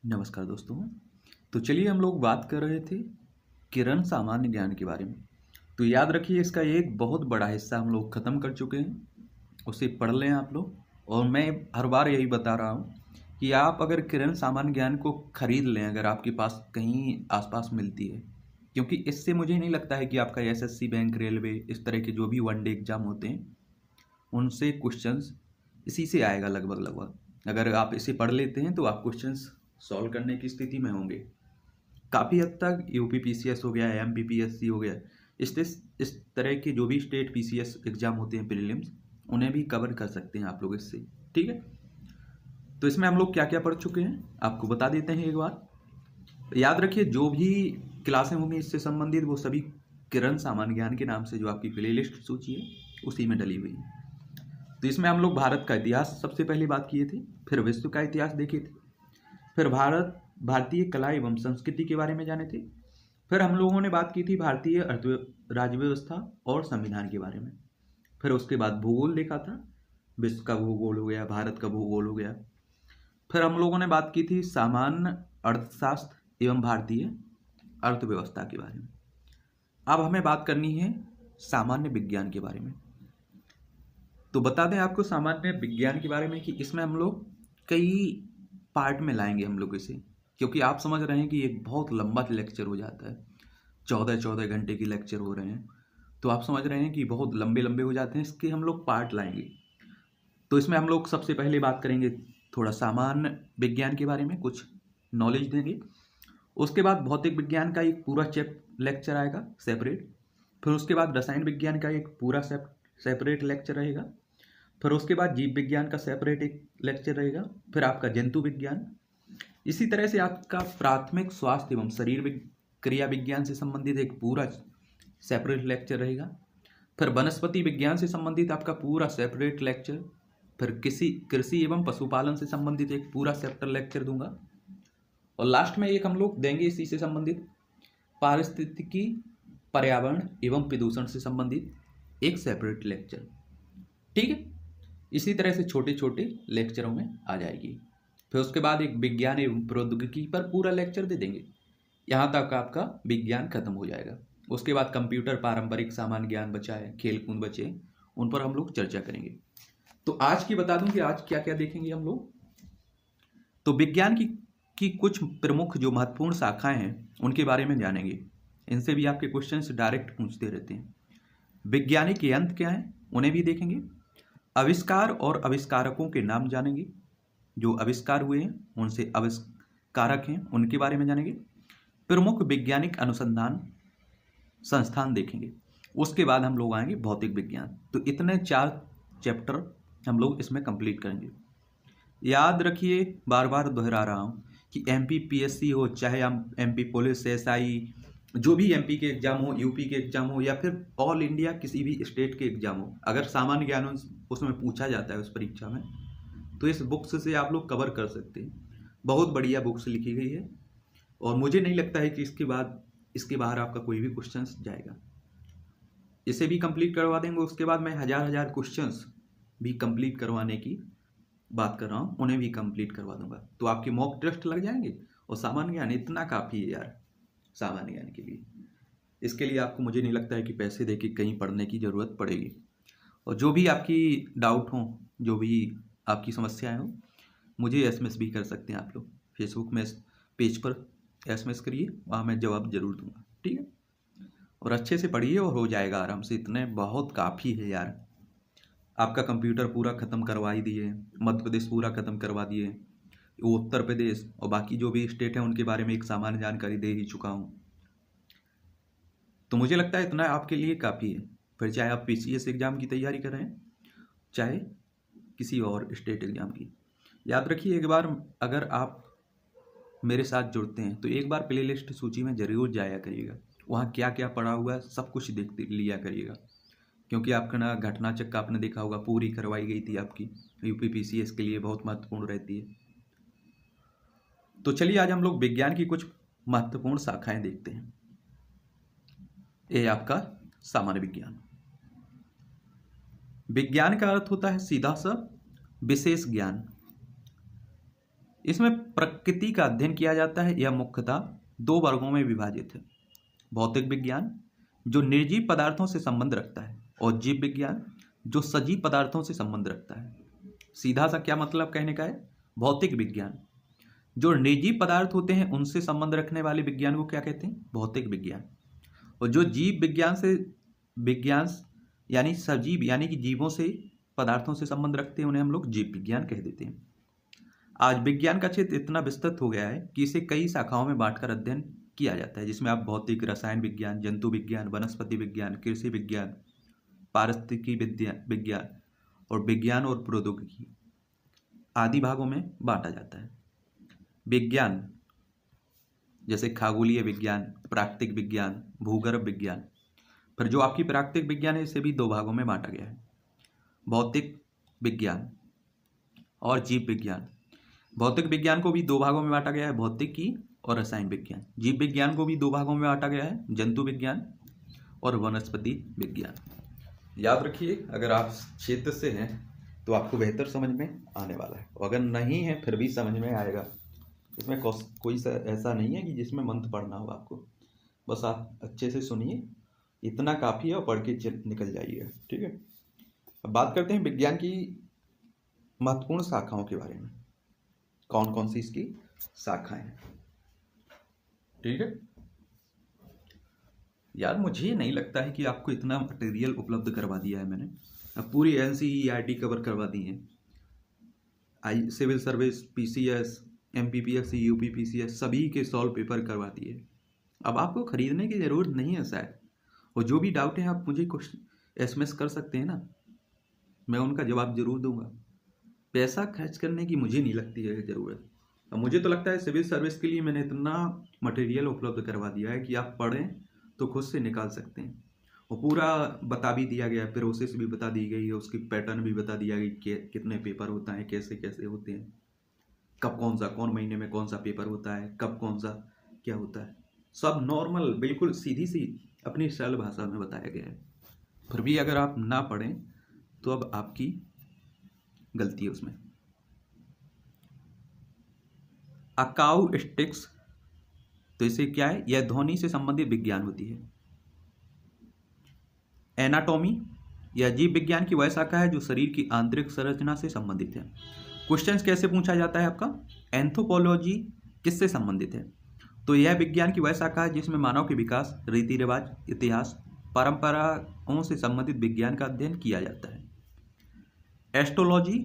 नमस्कार दोस्तों। तो चलिए हम लोग बात कर रहे थे किरण सामान्य ज्ञान के बारे में। तो याद रखिए इसका एक बहुत बड़ा हिस्सा हम लोग ख़त्म कर चुके हैं, उसे पढ़ लें आप लोग। और मैं हर बार यही बता रहा हूँ कि आप अगर किरण सामान्य ज्ञान को खरीद लें, अगर आपके पास कहीं आसपास मिलती है, क्योंकि इससे मुझे नहीं लगता है कि आपका एसएससी, बैंक, रेलवे, इस तरह के जो भी वनडे एग्ज़ाम होते हैं उनसे क्वेश्चंस इसी से आएगा लगभग लगभग। अगर आप इसे पढ़ लेते हैं तो आप क्वेश्चंस सॉल्व करने की स्थिति में होंगे। काफ़ी हद तक यूपी पीसीएस हो गया, एमपीपीएससी हो गया, इस तरह के जो भी स्टेट पीसीएस एग्जाम होते हैं प्रीलिम्स, उन्हें भी कवर कर सकते हैं आप लोग इससे। ठीक है, तो इसमें हम लोग क्या क्या पढ़ चुके हैं आपको बता देते हैं एक बार। याद रखिए जो भी क्लासें होंगी इससे संबंधित वो सभी किरण सामान्य ज्ञान के नाम से जो आपकी प्ले लिस्ट सूची है उसी में डली हुई है। तो इसमें हम लोग भारत का इतिहास सबसे पहले बात किए थे, फिर विश्व का इतिहास देखे थे, फिर भारतीय कला एवं संस्कृति के बारे में जाने थे, फिर हम लोगों ने बात की थी भारतीय राज्य व्यवस्था और संविधान के बारे में, फिर उसके बाद भूगोल देखा था, विश्व का भूगोल हो गया, भारत का भूगोल हो गया, फिर हम लोगों ने बात की थी सामान्य अर्थशास्त्र एवं भारतीय अर्थव्यवस्था के बारे में। अब हमें बात करनी है सामान्य विज्ञान के बारे में। तो बता दें आपको सामान्य विज्ञान के बारे में कि इसमें हम लोग कई पार्ट में लाएंगे हम लोग इसे, क्योंकि आप समझ रहे हैं कि एक बहुत लंबा लेक्चर हो जाता है, 14-14 घंटे की लेक्चर हो रहे हैं, तो आप समझ रहे हैं कि बहुत लंबे लंबे हो जाते हैं। इसके हम लोग पार्ट लाएंगे। तो इसमें हम लोग सबसे पहले बात करेंगे थोड़ा सामान्य विज्ञान के बारे में, कुछ नॉलेज देंगे। उसके बाद भौतिक विज्ञान का एक पूरा लेक्चर आएगा सेपरेट। फिर उसके बाद रसायन विज्ञान का एक पूरा सेपरेट लेक्चर रहेगा। फिर उसके बाद जीव विज्ञान का सेपरेट एक लेक्चर रहेगा। फिर आपका जंतु विज्ञान, इसी तरह से आपका प्राथमिक स्वास्थ्य एवं शरीर क्रिया विज्ञान से संबंधित एक पूरा सेपरेट लेक्चर रहेगा। फिर वनस्पति विज्ञान से संबंधित आपका पूरा सेपरेट लेक्चर। फिर कृषि एवं पशुपालन से संबंधित एक पूरा सेपरेट लेक्चर दूंगा। और लास्ट में एक हम लोग देंगे इसी से संबंधित पारिस्थितिकी, पर्यावरण एवं प्रदूषण से संबंधित एक सेपरेट लेक्चर। ठीक है, इसी तरह से छोटे छोटे लेक्चरों में आ जाएगी। फिर उसके बाद एक विज्ञान एवं प्रौद्योगिकी पर पूरा लेक्चर दे देंगे। यहाँ तक आपका विज्ञान खत्म हो जाएगा। उसके बाद कंप्यूटर, पारंपरिक सामान्य ज्ञान बचा है, खेल कूद बचे, उन पर हम लोग चर्चा करेंगे। तो आज की बता दूं कि आज क्या क्या देखेंगे हम लोग। तो विज्ञान की कुछ प्रमुख जो महत्वपूर्ण शाखाएं हैं उनके बारे में जानेंगे। इनसे भी आपके क्वेश्चन डायरेक्ट पूछते रहते हैं। वैज्ञानिक यंत्र क्या है उन्हें भी देखेंगे। आविष्कार और आविष्कारकों के नाम जानेंगे, जो आविष्कार हुए हैं उनसे आविष्कारक हैं उनके बारे में जानेंगे। प्रमुख वैज्ञानिक अनुसंधान संस्थान देखेंगे। उसके बाद हम लोग आएंगे भौतिक विज्ञान। तो इतने 4 चैप्टर हम लोग इसमें कंप्लीट करेंगे। याद रखिए, बार बार दोहरा रहा हूँ कि एमपीपीएससी हो, चाहे एमपी पुलिस, एसआई, जो भी एमपी के एग्जाम हो, यूपी के एग्जाम हो, या फिर ऑल इंडिया किसी भी स्टेट के एग्जाम हो, अगर सामान्य ज्ञान उसमें पूछा जाता है उस परीक्षा में, तो इस बुक्स से आप लोग कवर कर सकते हैं। बहुत बढ़िया बुक्स लिखी गई है और मुझे नहीं लगता है कि इसके बाहर आपका कोई भी क्वेश्चन जाएगा। इसे भी कंप्लीट करवा देंगे। उसके बाद मैं हजार क्वेश्चंस भी कंप्लीट करवाने की बात कर रहा हूँ, उन्हें भी कंप्लीट करवा दूंगा। तो आपके मॉक टेस्ट लग जाएंगे और सामान्य ज्ञान इतना काफ़ी है यार सामान्य ज्ञान के लिए। इसके लिए आपको, मुझे नहीं लगता है कि पैसे दे के कहीं पढ़ने की ज़रूरत पड़ेगी। और जो भी आपकी डाउट हो, जो भी आपकी समस्याएं हो, मुझे एसएमएस भी कर सकते हैं आप लोग। फेसबुक में पेज पर एसएमएस करिए, वहाँ मैं जवाब जरूर दूंगा। ठीक है, और अच्छे से पढ़िए और हो जाएगा आराम से। इतने बहुत काफ़ी है यार। आपका कंप्यूटर पूरा ख़त्म करवा ही दिए, मध्य प्रदेश पूरा ख़त्म करवा दिए, वो उत्तर प्रदेश और बाकी जो भी स्टेट हैं उनके बारे में एक सामान्य जानकारी दे ही चुका हूँ। तो मुझे लगता है इतना आपके लिए काफ़ी है। फिर चाहे आप पीसीएस एग्ज़ाम की तैयारी कर रहे हैं, चाहे किसी और स्टेट एग्ज़ाम की, याद रखिए एक बार अगर आप मेरे साथ जुड़ते हैं तो एक बार प्ले लिस्ट सूची में ज़रूर जाया करिएगा। वहाँ क्या क्या पड़ा हुआ है सब कुछ देख लिया करिएगा, क्योंकि आपका ना घटना चक्र आपने देखा होगा पूरी करवाई गई थी आपकी, यूपी पीसीएस के लिए बहुत महत्वपूर्ण रहती है। तो चलिए आज हम लोग विज्ञान की कुछ महत्वपूर्ण शाखाएं देखते हैं। ये आपका सामान्य विज्ञान। विज्ञान का अर्थ होता है सीधा सा विशेष ज्ञान। इसमें प्रकृति का अध्ययन किया जाता है। यह मुख्यतः दो वर्गों में विभाजित है। भौतिक विज्ञान जो निर्जीव पदार्थों से संबंध रखता है, और जीव विज्ञान जो सजीव पदार्थों से संबंध रखता है। सीधा सा क्या मतलब कहने का है? भौतिक विज्ञान जो निर्जीव पदार्थ होते हैं उनसे संबंध रखने वाले विज्ञान को क्या कहते हैं? भौतिक विज्ञान। और जो जीव विज्ञान यानी सजीव यानी कि जीवों से पदार्थों से संबंध रखते हैं उन्हें हम लोग जीव विज्ञान कह देते हैं। आज विज्ञान का क्षेत्र इतना विस्तृत हो गया है कि इसे कई शाखाओं में बांटकर अध्ययन किया जाता है, जिसमें आप भौतिक, रसायन विज्ञान, जंतु विज्ञान, वनस्पति विज्ञान, कृषि विज्ञान, पारिस्थितिकी विज्ञान और विज्ञान और प्रौद्योगिकी आदि भागों में बांटा जाता है। विज्ञान जैसे खगोलीय विज्ञान, प्राकृतिक विज्ञान, भूगर्भ विज्ञान। फिर जो आपकी प्राकृतिक विज्ञान है इसे भी दो भागों में बांटा गया है, भौतिक विज्ञान और जीव विज्ञान। भौतिक विज्ञान को भी दो भागों में बांटा गया है, भौतिकी और रसायन विज्ञान। जीव विज्ञान को भी दो भागों में बांटा गया है, जंतु विज्ञान और वनस्पति विज्ञान। याद रखिए, अगर आप क्षेत्र से हैं तो आपको बेहतर समझ में आने वाला है, और अगर नहीं है फिर भी समझ में आएगा। इसमें कोई ऐसा नहीं है कि जिसमें मंत्र पढ़ना हो आपको, बस आप अच्छे से सुनिए, इतना काफ़ी है, और पढ़ के निकल जाइए। ठीक है, अब बात करते हैं विज्ञान की महत्वपूर्ण शाखाओं के बारे में। कौन कौन सी इसकी शाखाएं हैं? ठीक है यार, मुझे नहीं लगता है कि आपको इतना मटेरियल उपलब्ध करवा दिया है मैंने। अब पूरी NCERT कवर करवा दी है, civil service, PCS, MPPSC, UPPCS सभी के सॉल्व पेपर करवा दिए। अब आपको खरीदने की ज़रूरत नहीं है शायद, और जो भी डाउट है आप मुझे क्वेश्चन SMS कर सकते हैं ना, मैं उनका जवाब जरूर दूंगा। पैसा खर्च करने की मुझे नहीं लगती है ज़रूरत। अब मुझे तो लगता है सिविल सर्विस के लिए मैंने इतना मटेरियल उपलब्ध करवा दिया है कि आप पढ़ें तो खुद से निकाल सकते हैं। और पूरा बता भी दिया गया है, प्रोसेस भी बता दी गई है, उसकी पैटर्न भी बता दिया गया कि कितने पेपर होता है, कैसे कैसे होते हैं, कब कौन महीने में कौन सा पेपर होता है, कब कौन सा क्या होता है, सब नॉर्मल बिल्कुल सीधी सी अपनी सरल भाषा में बताया गया है। फिर भी अगर आप ना पढ़ें तो अब आपकी गलती है उसमें। अकाउस्टिक्स, तो इसे क्या है? यह ध्वनि से संबंधित विज्ञान होती है। एनाटॉमी, यह जीव विज्ञान की वह शाखा है जो शरीर की आंतरिक संरचना से संबंधित है। क्वेश्चंस कैसे पूछा जाता है आपका? एंथ्रोपोलॉजी किससे संबंधित है? तो यह विज्ञान की वह शाखा है जिसमें मानव के विकास, रीति रिवाज, इतिहास, परंपराओं से संबंधित विज्ञान का अध्ययन किया जाता है। एस्ट्रोलॉजी,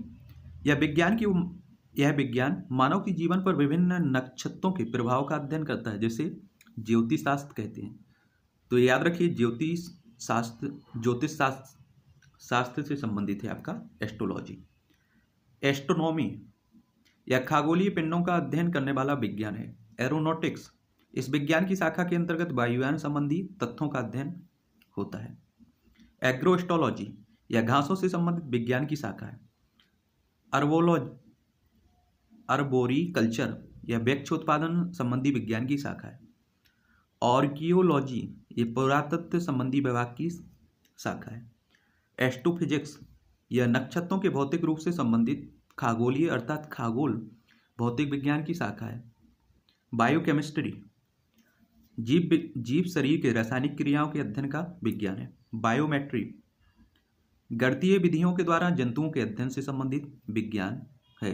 यह विज्ञान मानव के जीवन पर विभिन्न नक्षत्रों के प्रभाव का अध्ययन करता है, जिसे ज्योतिष शास्त्र कहते हैं। तो याद रखिए, ज्योतिष शास्त्र से संबंधित है आपका एस्ट्रोलॉजी। एस्ट्रोनॉमी, यह खगोलीय पिंडों का अध्ययन करने वाला विज्ञान है। एरोनॉटिक्स, इस विज्ञान की शाखा के अंतर्गत वायुयान संबंधी तथ्यों का अध्ययन होता है। एग्रोएस्ट्रोलॉजी, यह घासों से संबंधित विज्ञान की शाखा है। अर्बोरिकल्चर, यह वृक्ष उत्पादन संबंधी विज्ञान की शाखा है। आर्कियोलॉजी, ये पुरातत्व संबंधी विभाग की शाखा है। एस्ट्रोफिजिक्स, यह नक्षत्रों के भौतिक रूप से संबंधित खगोलीय अर्थात खगोल भौतिक विज्ञान की शाखा है। बायोकेमिस्ट्री, जीव शरीर के रासायनिक क्रियाओं के अध्ययन का विज्ञान है। बायोमेट्री, गणितीय विधियों के द्वारा जंतुओं के अध्ययन से संबंधित विज्ञान है।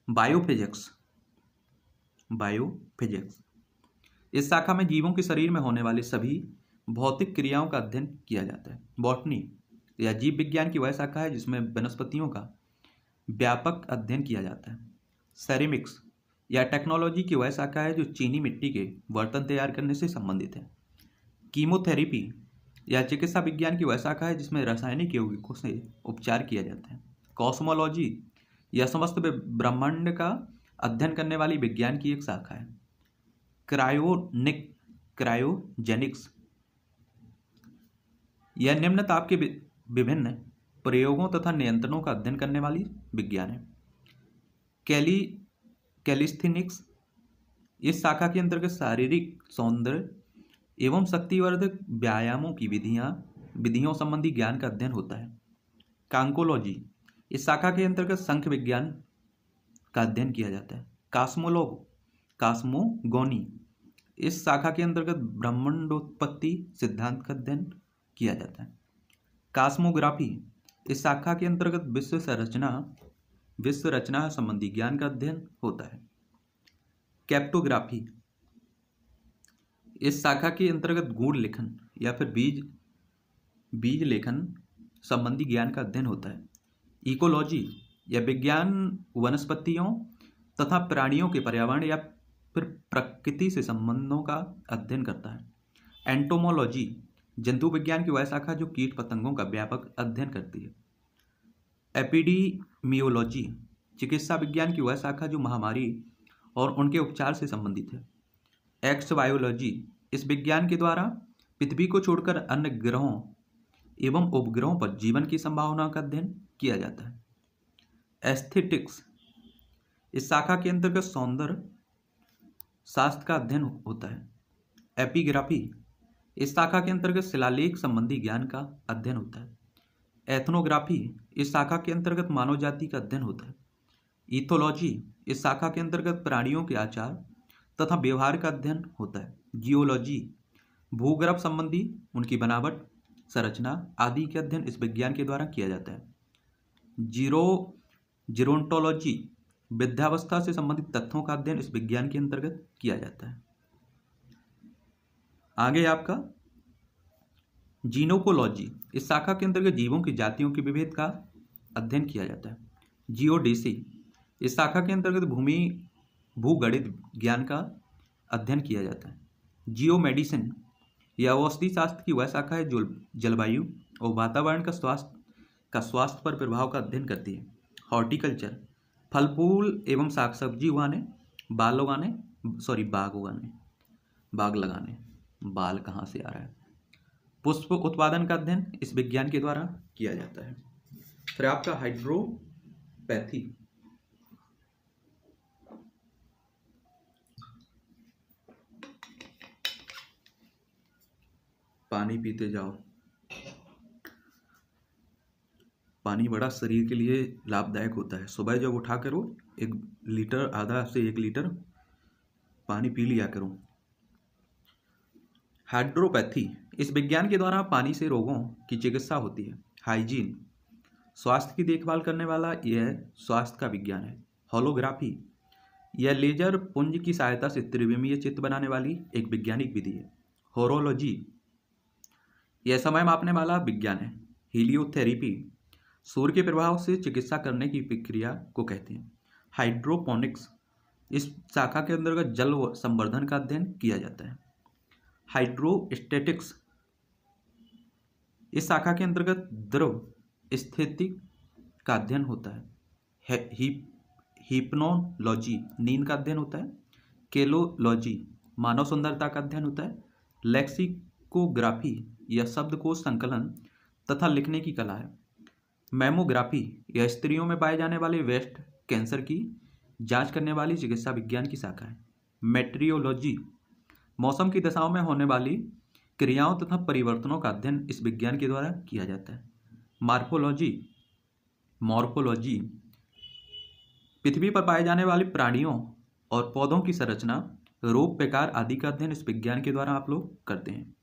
बायोफिजिक्स, इस शाखा में जीवों के शरीर में होने वाले सभी भौतिक क्रियाओं का अध्ययन किया जाता है। बॉटनी, यह जीव विज्ञान की वह शाखा है जिसमें वनस्पतियों का व्यापक अध्ययन किया जाता है। सेरेमिक्स, यह टेक्नोलॉजी की वह शाखा है जो चीनी मिट्टी के बर्तन तैयार करने से संबंधित है। कीमोथेरेपी, यह चिकित्सा विज्ञान की वह शाखा है जिसमें रासायनिक यौगिकों से उपचार किया जाता है। कॉस्मोलॉजी, यह समस्त ब्रह्मांड का अध्ययन करने वाली विज्ञान की एक शाखा है। क्रायोजेनिक्स, यह निम्न ताप के विभिन्न प्रयोगों तथा नियंत्रणों का अध्ययन करने वाली विज्ञान है। कैलिस्थेनिक्स, इस शाखा के अंतर्गत शारीरिक सौंदर्य एवं शक्तिवर्धक व्यायामों की विधियों संबंधी ज्ञान का अध्ययन होता है। कांकोलॉजी, इस शाखा के अंतर्गत संख्य विज्ञान का अध्ययन किया जाता है। कास्मोगोनी, इस शाखा के अंतर्गत ब्रह्मांडोत्पत्ति सिद्धांत का अध्ययन किया जाता है। कास्मोग्राफी, इस शाखा के अंतर्गत विश्व रचना संबंधी ज्ञान का अध्ययन होता है। कैप्टोग्राफी, इस शाखा के अंतर्गत गुण लेखन या फिर बीज लेखन संबंधी ज्ञान का अध्ययन होता है। इकोलॉजी, यह विज्ञान वनस्पतियों तथा प्राणियों के पर्यावरण या फिर प्रकृति से संबंधों का अध्ययन करता है। एंटोमोलॉजी, जंतु विज्ञान की वह शाखा जो कीट पतंगों का व्यापक अध्ययन करती है। एपिडीमियोलॉजी, चिकित्सा विज्ञान की वह शाखा जो महामारी और उनके उपचार से संबंधित है। एक्सबायोलॉजी, इस विज्ञान के द्वारा पृथ्वी को छोड़कर अन्य ग्रहों एवं उपग्रहों पर जीवन की संभावना का अध्ययन किया जाता है। एस्थेटिक्स, इस शाखा के अंतर्गत सौंदर्य शास्त्र का अध्ययन होता है। एपिग्राफी, इस शाखा के अंतर्गत शिलालेख संबंधी ज्ञान का अध्ययन होता है। एथनोग्राफी, इस शाखा के अंतर्गत मानव जाति का अध्ययन होता है। इथोलॉजी, इस शाखा के अंतर्गत प्राणियों के आचार तथा व्यवहार का अध्ययन होता है। जियोलॉजी, भूगर्भ संबंधी उनकी बनावट, संरचना आदि के अध्ययन इस विज्ञान के द्वारा किया जाता है। जीरोंटोलॉजी, वृद्धावस्था से संबंधित तथ्यों का अध्ययन इस विज्ञान के अंतर्गत किया जाता है। आगे आपका जीनोकोलॉजी, इस शाखा के अंतर्गत जीवों की जातियों के विभेद का अध्ययन किया जाता है। जियोडेसी, इस शाखा के अंतर्गत भूगणित ज्ञान का अध्ययन किया जाता है। जियोमेडिसिन, यह औषधि शास्त्र की वह शाखा है जो जलवायु और वातावरण का स्वास्थ्य पर प्रभाव का अध्ययन करती है। हॉर्टिकल्चर, फल फूल एवं साग सब्जी उगाने, बाग लगाने, बाल कहाँ से आ रहा है, पुष्प उत्पादन का अध्ययन इस विज्ञान के द्वारा किया जाता है। फिर आपका हाइड्रोपैथी, पानी पीते जाओ, पानी बड़ा शरीर के लिए लाभदायक होता है। सुबह जब उठा करो 1 लीटर, आधा से 1 लीटर पानी पी लिया करो। हाइड्रोपैथी, इस विज्ञान के द्वारा पानी से रोगों की चिकित्सा होती है। हाइजीन, स्वास्थ्य की देखभाल करने वाला यह स्वास्थ्य का विज्ञान है। होलोग्राफी, यह लेजर पुंज की सहायता से त्रिविमीय चित्र बनाने वाली एक वैज्ञानिक विधि है। होरोलॉजी, यह समय मापने वाला विज्ञान है। हीलियोथेरेपी, सूर्य के प्रभाव से चिकित्सा करने की प्रक्रिया को कहते हैं। हाइड्रोपोनिक्स, इस शाखा के अंतर्गत जल संवर्धन का अध्ययन किया जाता है। हाइड्रोस्टेटिक्स, इस शाखा के अंतर्गत द्रव स्थिति का अध्ययन होता है। हिप्नोलॉजी, नींद का अध्ययन होता है। केलोलॉजी, मानव सुंदरता का अध्ययन होता है। लेक्सिकोग्राफी, यह शब्दकोश संकलन तथा लिखने की कला है। मैमोग्राफी, यह स्त्रियों में पाए जाने वाले ब्रेस्ट कैंसर की जांच करने वाली चिकित्सा विज्ञान की शाखा है। मेट्रियोलॉजी, मौसम की दशाओं में होने वाली क्रियाओं तथा परिवर्तनों का अध्ययन इस विज्ञान के द्वारा किया जाता है। मॉर्फोलॉजी, पृथ्वी पर पाए जाने वाले प्राणियों और पौधों की संरचना, रोग प्रकार आदि का अध्ययन इस विज्ञान के द्वारा आप लोग करते हैं।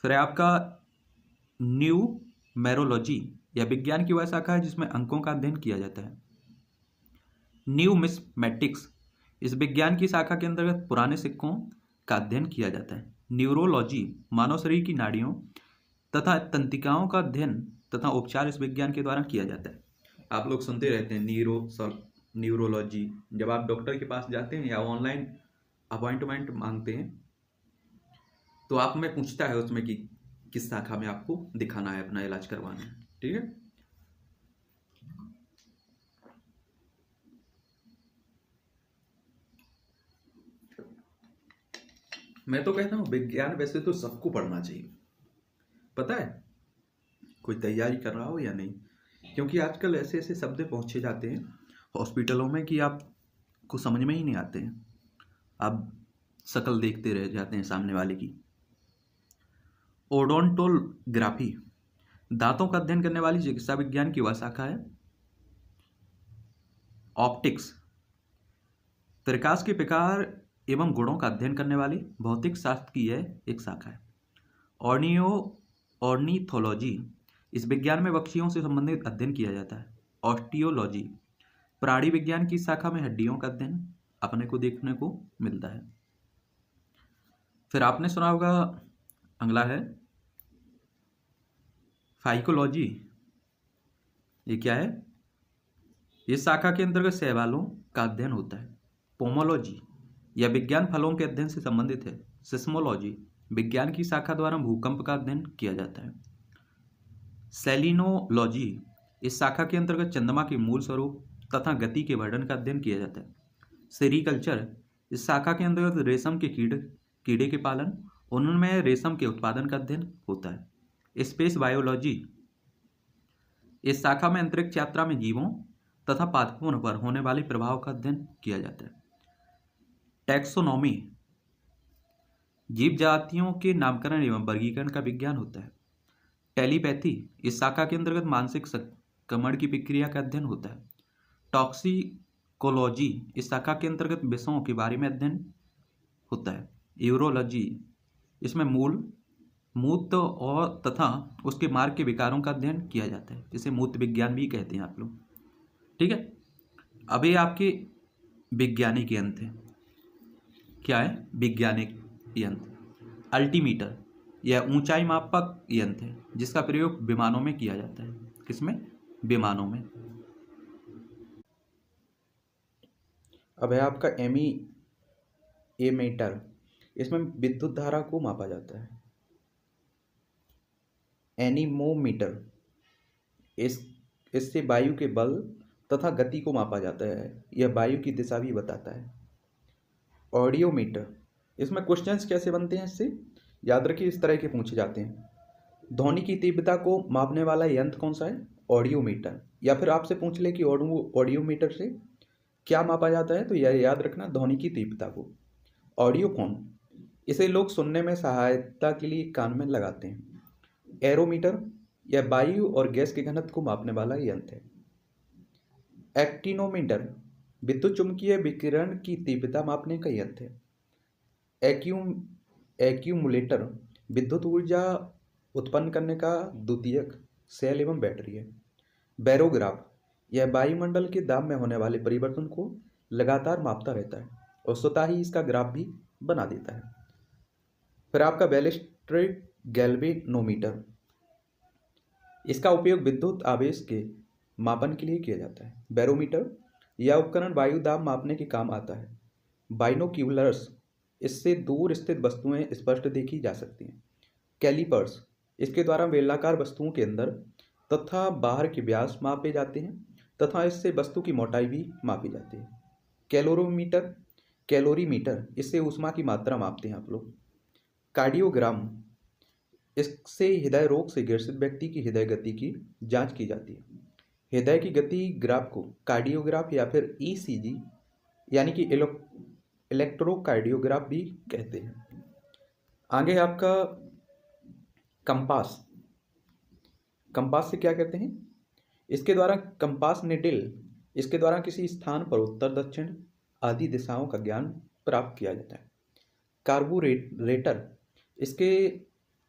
फिर आपका न्यूमेरोलॉजी, यह विज्ञान की वह शाखा है जिसमें अंकों का अध्ययन किया जाता है। न्यूमिस्मेटिक्स, इस विज्ञान की शाखा के अंतर्गत पुराने सिक्कों का अध्ययन किया जाता है। न्यूरोलॉजी, मानव शरीर की नाड़ियों तथा तंत्रिकाओं का अध्ययन तथा उपचार इस विज्ञान के द्वारा किया जाता है। आप लोग सुनते रहते हैं न्यूरोलॉजी, जब आप डॉक्टर के पास जाते हैं या ऑनलाइन अपॉइंटमेंट मांगते हैं तो आप में पूछता है उसमें कि किस शाखा में आपको दिखाना है, अपना इलाज करवाना है। ठीक है, मैं तो कहता हूँ विज्ञान वैसे तो सबको पढ़ना चाहिए, पता है, कोई तैयारी कर रहा हो या नहीं, क्योंकि आजकल ऐसे ऐसे शब्द पहुंचे जाते हैं हॉस्पिटलों में कि आपको समझ में ही नहीं आते हैं, आप शक्ल देखते रह जाते हैं सामने वाले की। ओडोंटोग्राफी, दांतों का अध्ययन करने वाली चिकित्सा विज्ञान की वह शाखा है ऑप्टिक्स प्रकाश के प्रकार एवं गुणों का अध्ययन करने वाली भौतिक शास्त्र की यह एक शाखा है। ऑर्निथोलॉजी इस विज्ञान में पक्षियों से संबंधित अध्ययन किया जाता है। ऑस्टियोलॉजी प्राणी विज्ञान की शाखा में हड्डियों का अध्ययन अपने को देखने को मिलता है। फिर आपने सुना होगा अगला है फाइकोलॉजी। ये क्या है? इस शाखा के अंतर्गत शैवालों का अध्ययन होता है। पोमोलॉजी यह विज्ञान फलों के अध्ययन से संबंधित है। सिस्मोलॉजी विज्ञान की शाखा द्वारा भूकंप का अध्ययन किया जाता है। सेलिनोलॉजी इस शाखा के अंतर्गत चंद्रमा के मूल स्वरूप तथा गति के वर्णन का अध्ययन किया जाता है। सेरीकल्चर इस शाखा के अंतर्गत रेशम के कीड़े के पालन उनमें रेशम के उत्पादन का अध्ययन होता है। स्पेस बायोलॉजी इस शाखा में अंतरिक्ष यात्रा में जीवों तथा पादपों पर होने वाले प्रभाव का अध्ययन किया जाता है। टैक्सोनॉमी जीव जातियों के नामकरण एवं वर्गीकरण का विज्ञान होता है। टेलीपैथी इस शाखा के अंतर्गत मानसिक संक्रमण की प्रक्रिया का अध्ययन होता है। टॉक्सिकोलॉजी इस शाखा के अंतर्गत विषयों के बारे में अध्ययन होता है। यूरोलॉजी इसमें मूत्र और तथा उसके मार्ग के विकारों का अध्ययन किया जाता है। इसे मूत्र विज्ञान भी कहते हैं आप लोग। ठीक है, अब ये आपके वैज्ञानिक यंत्र है। क्या है? वैज्ञानिक यंत्र। अल्टीमीटर यह ऊंचाई मापक यंत्र है जिसका प्रयोग विमानों में किया जाता है। किसमें? विमानों में। अब है आपका एमीटर। इसमें विद्युत धारा को मापा जाता है। एनीमोमीटर इससे वायु के बल तथा गति को मापा जाता है। यह वायु की दिशा भी बताता है। ऑडियोमीटर इसमें क्वेश्चंस कैसे बनते हैं इससे याद रखिए, इस तरह के पूछे जाते हैं। ध्वनि की तीव्रता को मापने वाला यंत्र कौन सा है? ऑडियोमीटर। या फिर आपसे पूछ ले कि ऑडियोमीटर से क्या मापा जाता है, तो यह याद रखना, ध्वनि की तीव्रता को। ऑडियोफोन इसे लोग सुनने में सहायता के लिए कान में लगाते हैं। एरोमीटर यह वायु और गैस के घनत्व को मापने वाला यंत्र है। एक्टिनोमीटर विद्युत चुंबकीय विकिरण की तीव्रता मापने का यंत्र है। एक्यूमुलेटर विद्युत ऊर्जा उत्पन्न करने का द्वितीयक सेल एवं बैटरी है। बैरोग्राफ यह वायुमंडल के दाब में होने वाले परिवर्तन को लगातार मापता रहता है और स्वतः ही इसका ग्राफ भी बना देता है। फिर आपका बैलिस्ट्रिक गैल्वेनोमीटर, इसका उपयोग विद्युत आवेश के मापन के लिए किया जाता है। बैरोमीटर यह उपकरण वायु दाब मापने के काम आता है। बाइनोक्यूलर्स इससे दूर स्थित वस्तुएं स्पष्ट देखी जा सकती हैं। कैलिपर्स इसके द्वारा बेलनाकार वस्तुओं के अंदर तथा बाहर के व्यास मापे जाते हैं तथा इससे वस्तु की मोटाई भी मापी जाती है। कैलोरीमीटर इससे ऊष्मा की मात्रा मापते हैं आप लोग। कार्डियोग्राम इससे हृदय रोग से ग्रसित व्यक्ति की हृदय गति की जांच की जाती है। हृदय की गति ग्राफ को कार्डियोग्राफ या फिर ईसीजी यानी कि इलेक्ट्रोकार्डियोग्राफ भी कहते हैं। आगे है आपका कंपास। कंपास से क्या कहते हैं? इसके द्वारा कंपास निडिल इसके द्वारा किसी स्थान पर उत्तर दक्षिण आदि दिशाओं का ज्ञान प्राप्त किया जाता है। कार्बोरेटर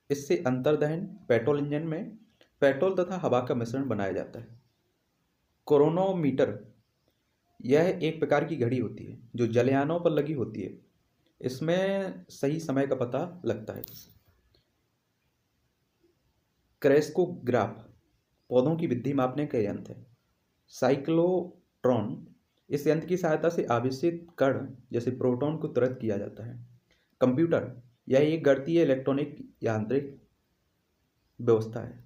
इससे अंतर्दहन पेट्रोल इंजन में पेट्रोल तथा हवा का मिश्रण बनाया जाता है। क्रोनोमीटर यह एक प्रकार की घड़ी होती है जो जलयानों पर लगी होती है। इसमें सही समय का पता लगता है। क्रेस्कोग्राफ पौधों की वृद्धि मापने का यंत्र है। साइक्लोट्रॉन इस यंत्र की सहायता से आवेशित कण जैसे प्रोटॉन को तुरंत किया जाता है। कंप्यूटर यह एक गणितीय इलेक्ट्रॉनिक यांत्रिक व्यवस्था है।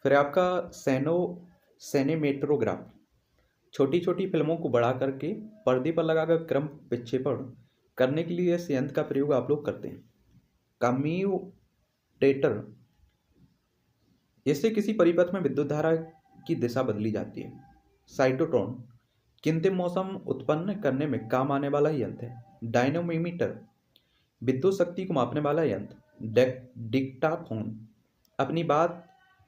फिर आपका सेनेमेट्रोग्राफ छोटी छोटी फिल्मों को बड़ा करके पर्दे पर लगाकर क्रम विक्षेपण करने के लिए इस यंत्र का प्रयोग आप लोग करते हैं। कम्यूटेटर इससे किसी परिपथ में विद्युत धारा की दिशा बदली जाती है। साइटोट्रॉन कृत्रिम मौसम उत्पन्न करने में काम आने वाला यंत्र है। डायनोमीटर विद्युत शक्ति को मापने वाला यंत्र। डिक्टाफोन अपनी बात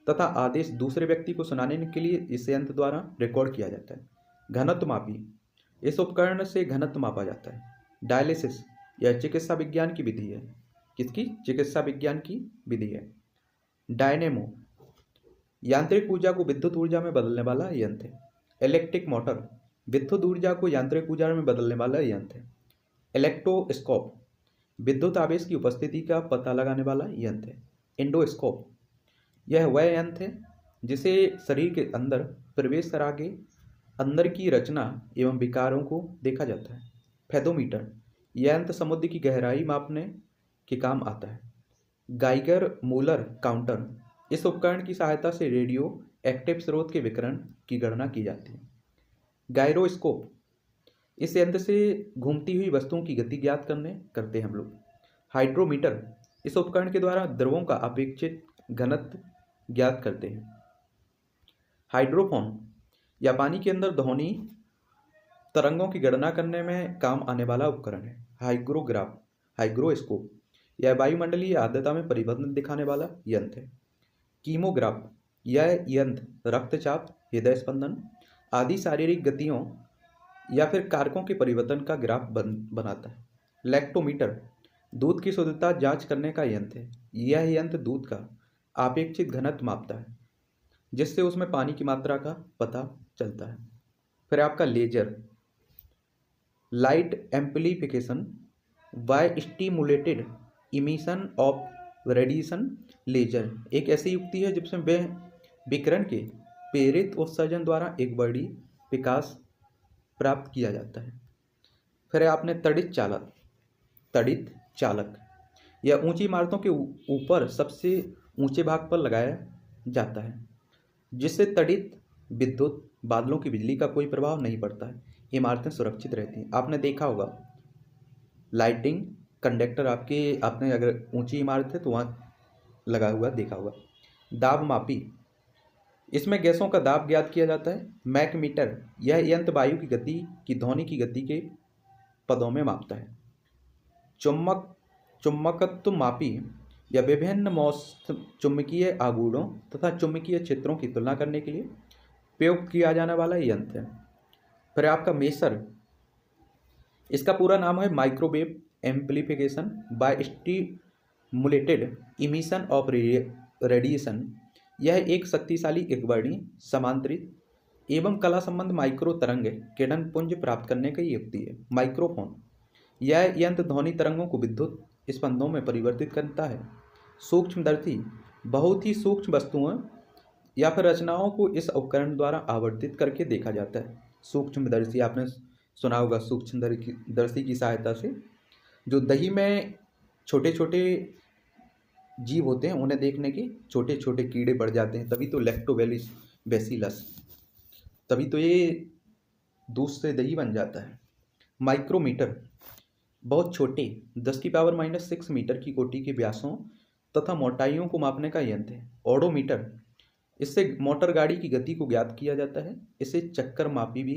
तथा आदेश दूसरे व्यक्ति को सुनाने के लिए इस यंत्र द्वारा रिकॉर्ड किया जाता है। घनत्व मापी, इस उपकरण से घनत्व मापा जाता है। डायलिसिस, यह चिकित्सा विज्ञान की विधि है। किसकी? चिकित्सा विज्ञान की विधि है। डायनेमो, यांत्रिक ऊर्जा को विद्युत ऊर्जा में बदलने वाला यंत्र है। इलेक्ट्रिक मोटर, विद्युत ऊर्जा को यांत्रिक ऊर्जा में बदलने वाला यंत्र है। इलेक्ट्रोस्कोप, विद्युत आवेश की उपस्थिति का पता लगाने वाला यंत्र है। एंडोस्कोप, यह वह यंत्र है जिसे शरीर के अंदर प्रवेश करा के अंदर की रचना एवं विकारों को देखा जाता है। फेदोमीटर, यह यंत्र समुद्र की गहराई मापने के काम आता है। गाइगर मूलर काउंटर, इस उपकरण की सहायता से रेडियो एक्टिव स्रोत के विकिरण की गणना की जाती है। गायरोस्कोप, इस यंत्र से घूमती हुई वस्तुओं की गति ज्ञात करते हैं हम लोग। हाइड्रोमीटर, इस उपकरण के द्वारा द्रवों का अपेक्षित घनत्व ज्ञात करते हैं। हाइड्रोफोन, या पानी के अंदर ध्वनि तरंगों की गणना करने में काम आने वाला उपकरण है। हाइग्रोस्कोप, यह वायुमंडलीय आर्द्रता में परिवर्तन दिखाने वाला यंत्र है। कीमोग्राफ, यह यंत्र रक्तचाप, हृदय स्पंदन आदि शारीरिक गतियों या फिर कारकों के परिवर्तन का ग्राफ बनाता है। लैक्टोमीटर, दूध की शुद्धता जांच करने का यंत्र है। यह यंत्र दूध का अपेक्षित घनत्व मापता है, जिससे उसमें पानी की मात्रा का पता चलता है। फिर आपका laser, light amplification by stimulated emission of radiation. Laser एक ऐसी युक्ति है जिसमें विकिरण के प्रेरित उत्सर्जन द्वारा एक बड़ी विकास प्राप्त किया जाता है। फिर आपने तड़ित चालक, यह ऊंची इमारतों के ऊपर सबसे ऊंचे भाग पर लगाया जाता है, जिससे तड़ित विद्युत बादलों की बिजली का कोई प्रभाव नहीं पड़ता है। इमारतें सुरक्षित रहती हैं। आपने देखा होगा लाइटिंग कंडक्टर आपने अगर ऊंची इमारत है तो वहाँ लगा हुआ देखा होगा। दाब मापी, इसमें गैसों का दाब ज्ञात किया जाता है। मैकमीटर, यह यंत्र वायु की गति की ध्वनि की गति के पदों में मापता है। चुम्बकत्व मापी, या विभिन्न चुंबकीय आघूर्णों तथा चुंबकीय क्षेत्रों की तुलना करने के लिए प्रयोग किया जाने वाला यंत्र है। फिर आपका मेसर, इसका पूरा नाम है microwave amplification by stimulated emission of radiation. यह एक शक्तिशाली एकवर्णी समांतरित एवं कला संबंध माइक्रो तरंग किरण पुंज प्राप्त करने की युक्ति है। माइक्रोफोन, यह यंत्र ध्वनि तरंगों को विद्युत स्पंदनों में परिवर्तित करता है। सूक्ष्मदर्शी, बहुत ही सूक्ष्म वस्तुओं या फिर रचनाओं को इस उपकरण द्वारा आवर्तित करके देखा जाता है। सूक्ष्मदर्शी, आपने सुना होगा सूक्ष्मदर्शी की सहायता से जो दही में छोटे छोटे जीव होते हैं उन्हें देखने के छोटे छोटे कीड़े बढ़ जाते हैं, तभी तो लैक्टोबैसिलस, तभी तो ये दूध से दही बन जाता है। माइक्रोमीटर, बहुत छोटे 10⁻⁻⁶ मीटर की कोटि के व्यासों तथा मोटाइयों को मापने का यंत्र है। ओडोमीटर, इससे मोटर गाड़ी की गति को ज्ञात किया जाता है। इसे चक्कर मापी भी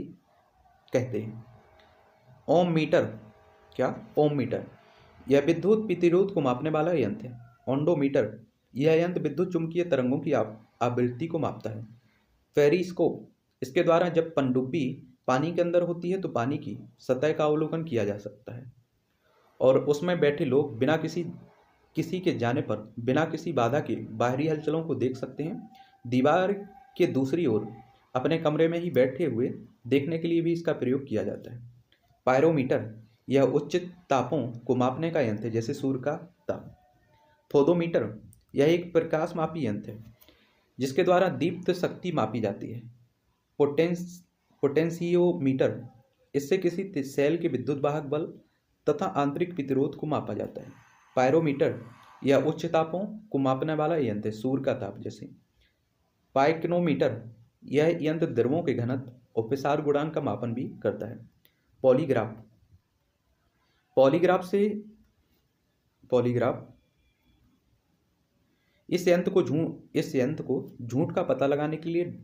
कहते हैं। ओम मीटर, क्या? ओम मीटर, यह विद्युत प्रतिरोध को मापने वाला यंत्र है। ओंडोमीटर, यह यंत्र विद्युत चुंबकीय तरंगों की आवृत्ति को मापता है। फेरिस्कोप, इसके द्वारा जब पनडुब्बी पानी के अंदर होती है तो पानी की सतह का अवलोकन किया जा सकता है और उसमें बैठे लोग बिना किसी के जाने पर बिना किसी बाधा के बाहरी हलचलों को देख सकते हैं। दीवार के दूसरी ओर अपने कमरे में ही बैठे हुए देखने के लिए भी इसका प्रयोग किया जाता है। पायरोमीटर, यह उच्च तापों को मापने का यंत्र है, जैसे सूर्य का ताप। फोटोमीटर, यह एक प्रकाश मापी यंत्र है जिसके द्वारा दीप्त शक्ति मापी जाती है। पोटेंशियोमीटर, इससे किसी सेल के विद्युत वाहक बल तथा आंतरिक प्रतिरोध को मापा जाता है। पायरोमीटर, यह उच्च तापों को मापने वाला यंत्र है, सूर्य का ताप जैसे। पाइक्नोमीटर, यह यंत्र द्रवों के घनत्व और प्रसार गुणांक का मापन भी करता है। पॉलीग्राफ, इस यंत्र को झूठ का पता लगाने के लिए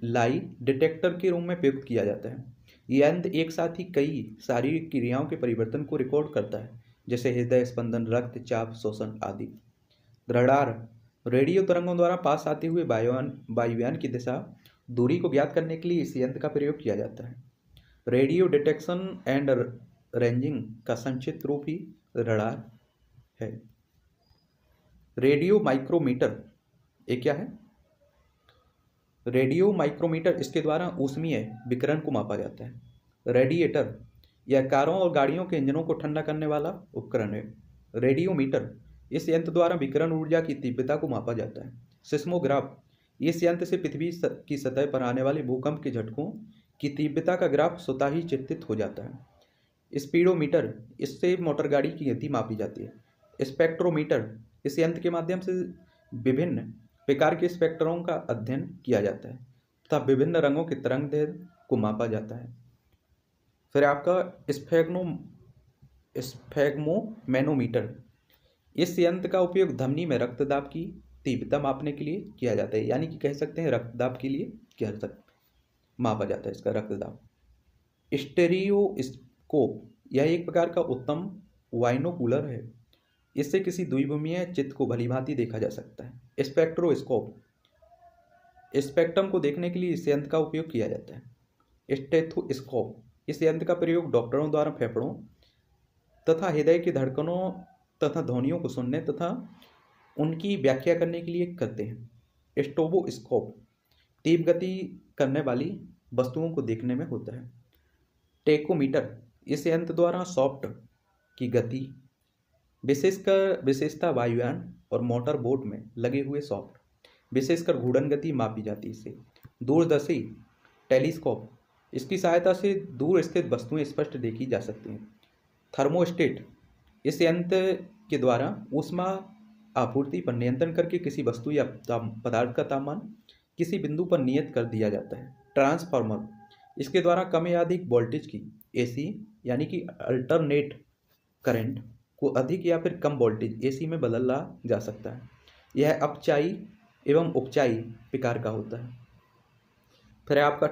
लाई डिटेक्टर के रूप में प्रयुक्त किया जाता है। यह यंत्र एक साथ ही कई शारीरिक क्रियाओं के परिवर्तन को रिकॉर्ड करता है, जैसे हृदय स्पंदन, रक्तचाप, श्वसन आदि। रडार, रेडियो तरंगों द्वारा पास आते हुए वायुयान की दिशा दूरी को ज्ञात करने के लिए इस यंत्र का प्रयोग किया जाता है। रेडियो डिटेक्शन एंड रेंजिंग का संक्षिप्त रूप ही रडार है। रेडियो माइक्रोमीटर ये क्या है? रेडियो माइक्रोमीटर, इसके द्वारा ऊष्मीय विकिरण को मापा जाता है। रेडिएटर यह कारों और गाड़ियों के इंजनों को ठंडा करने वाला उपकरण है। रेडियोमीटर, इस यंत्र द्वारा विकिरण ऊर्जा की तीव्रता को मापा जाता है। सिस्मोग्राफ, इस यंत्र से पृथ्वी की सतह पर आने वाले भूकंप के झटकों की तीव्रता का ग्राफ स्वतः ही चित्रित हो जाता है। स्पीडोमीटर, इससे मोटर गाड़ी की गति मापी जाती है। स्पेक्ट्रोमीटर, इस यंत्र के माध्यम से विभिन्न प्रकार के स्पेक्ट्रों का अध्ययन किया जाता है तथा विभिन्न रंगों के तरंग दैर्ध्य को मापा जाता है। फिर आपका स्फेग्मोमैनोमीटर, इस यंत्र का उपयोग धमनी में रक्तदाब की तीव्रता मापने के लिए किया जाता है, यानी कि कह सकते हैं रक्तदाब के लिए मापा जाता है इसका रक्तदाब। स्टेरियोस्कोप, यह एक प्रकार का उत्तम वाइनोकुलर है, इससे किसी द्विभुमीय चित्र को भलीभांति देखा जा सकता है। स्पेक्ट्रोस्कोप, स्पेक्ट्रम को देखने के लिए इस यंत्र का उपयोग किया जाता है। स्टेथोस्कोप, इस यंत्र का प्रयोग डॉक्टरों द्वारा फेफड़ों तथा हृदय की धड़कनों तथा ध्वनियों को सुनने तथा उनकी व्याख्या करने के लिए करते हैं। स्ट्रोबोस्कोप, तीव्र गति करने वाली वस्तुओं को देखने में होता है। टेकोमीटर, इस यंत्र द्वारा सॉफ्ट की गति विशेषता वायुयान और मोटर बोट में लगे हुए सॉफ्ट विशेषकर घूर्णन गति मापी जाती है इससे। दूरदर्शी टेलीस्कोप, इसकी सहायता से दूर स्थित वस्तुएं स्पष्ट देखी जा सकती हैं। थर्मोस्टेट, इस यंत्र के द्वारा ऊष्मा आपूर्ति पर नियंत्रण करके किसी वस्तु या पदार्थ का तापमान किसी बिंदु पर नियत कर दिया जाता है। ट्रांसफार्मर, इसके द्वारा कम या अधिक वोल्टेज की एसी यानी कि अल्टरनेट करंट को अधिक या फिर कम वोल्टेज एसी में बदला जा सकता है। यह अपचाई एवं उपचाई प्रकार का होता है। फिर आपका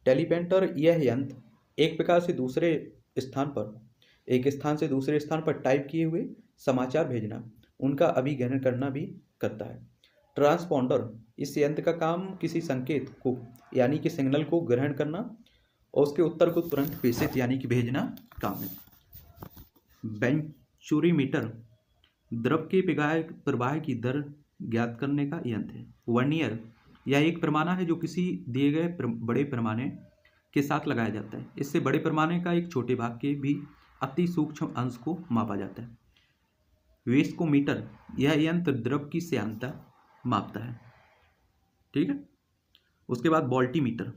टेलीपेंटर, यह यंत्र एक स्थान से दूसरे स्थान पर टाइप किए हुए समाचार भेजना, उनका अभिग्रहण करना भी करता है। ट्रांसपॉन्डर, इस यंत्र का काम किसी संकेत को यानी कि सिग्नल को ग्रहण करना और उसके उत्तर को तुरंत प्रेषित यानी कि भेजना काम है। बेंचुरीमीटर, द्रव के प्रवाह की दर ज्ञात करने का यंत्र है। वर्नियर, यह एक पैमाना है जो किसी दिए गए बड़े पैमाने के साथ लगाया जाता है। इससे बड़े पैमाने का एक छोटे भाग के भी अति सूक्ष्म अंश को मापा जाता है। वेस्कोमीटर, यह यंत्र द्रव की श्यानता मापता है। ठीक है। उसके बाद वोल्टीमीटर,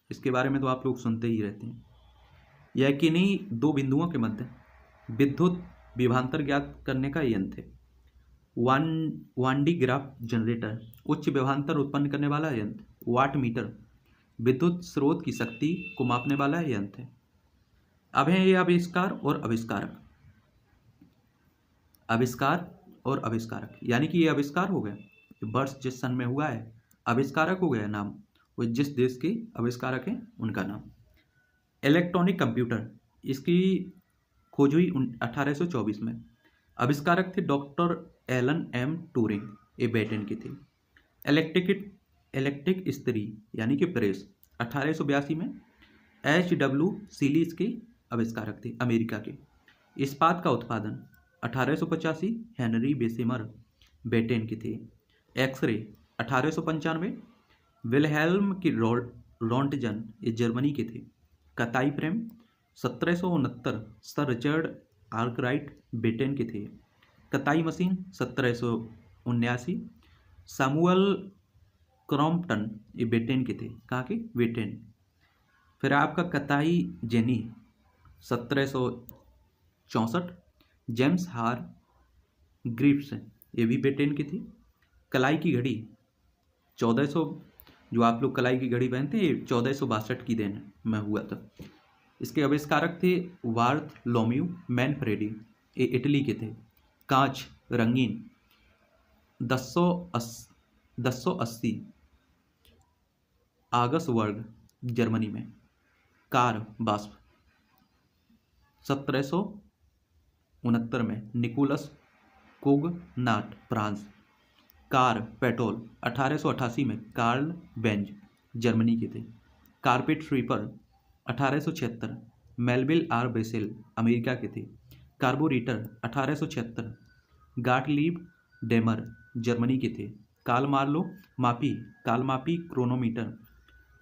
इसके बारे में तो आप लोग सुनते ही रहते हैं। यह किन्हीं दो बिंदुओं के मध्य विद्युत विभवांतर ज्ञात करने का यंत्र है। वांडी ग्राफ जनरेटर, उच्च विभवांतर उत्पन्न करने वाला यंत्र। वाट मीटर, विद्युत स्रोत की शक्ति को मापने वाला यंत्र है। अब है ये आविष्कार और आविष्कारक, यानी कि ये आविष्कार हो गए, वर्ष जिस सन में हुआ है, आविष्कारक हो गया नाम, वो जिस देश के आविष्कारक हैं उनका नाम। इलेक्ट्रॉनिक कंप्यूटर, इसकी खोज हुई 1824 में। आविष्कारक थे डॉक्टर एलन एम टूरिंग, ये ब्रिटेन के थे। इलेक्ट्रिक इस्त्री यानी कि प्रेस 1882 में HW सीली इसके आविष्कारक थे, अमेरिका के। इस्पात का उत्पादन 1885 हेनरी बेसेमर ब्रिटेन के थे। एक्सरे 1895 विलहेल्म की रोंटजन, ये जर्मनी के थे। कताई frame 1769 sir Richard Arkwright Britain के थे। कताई मशीन 1779 सैमुअल क्रॉम्पटन, ये ब्रिटेन के थे। कहाँ के? ब्रिटेन। फिर आपका कताई जेनी 1764, जेम्स हार ग्रिफ्स, ये भी ब्रिटेन की थी। कलाई की घड़ी 1400, जो आप लोग कलाई की घड़ी पहनते हैं, ये 1462 की देन में हुआ था। इसके आविष्कारक थे बार्थलोम्यू मैनफ्रेडी, ये इटली के थे। कांच रंगीन 1080 आगसवर्ग जर्मनी में। कार बाष्प 1769 में Nicolas Cugnot France. Car petrol 1888 में कार्ल बेंज जर्मनी के थे। Carpet sweeper 1876 Melville R Bissell America के थे। कार्बोरेटर 1876 गाटलीब डेमर जर्मनी के थे। कालमापी क्रोनोमीटर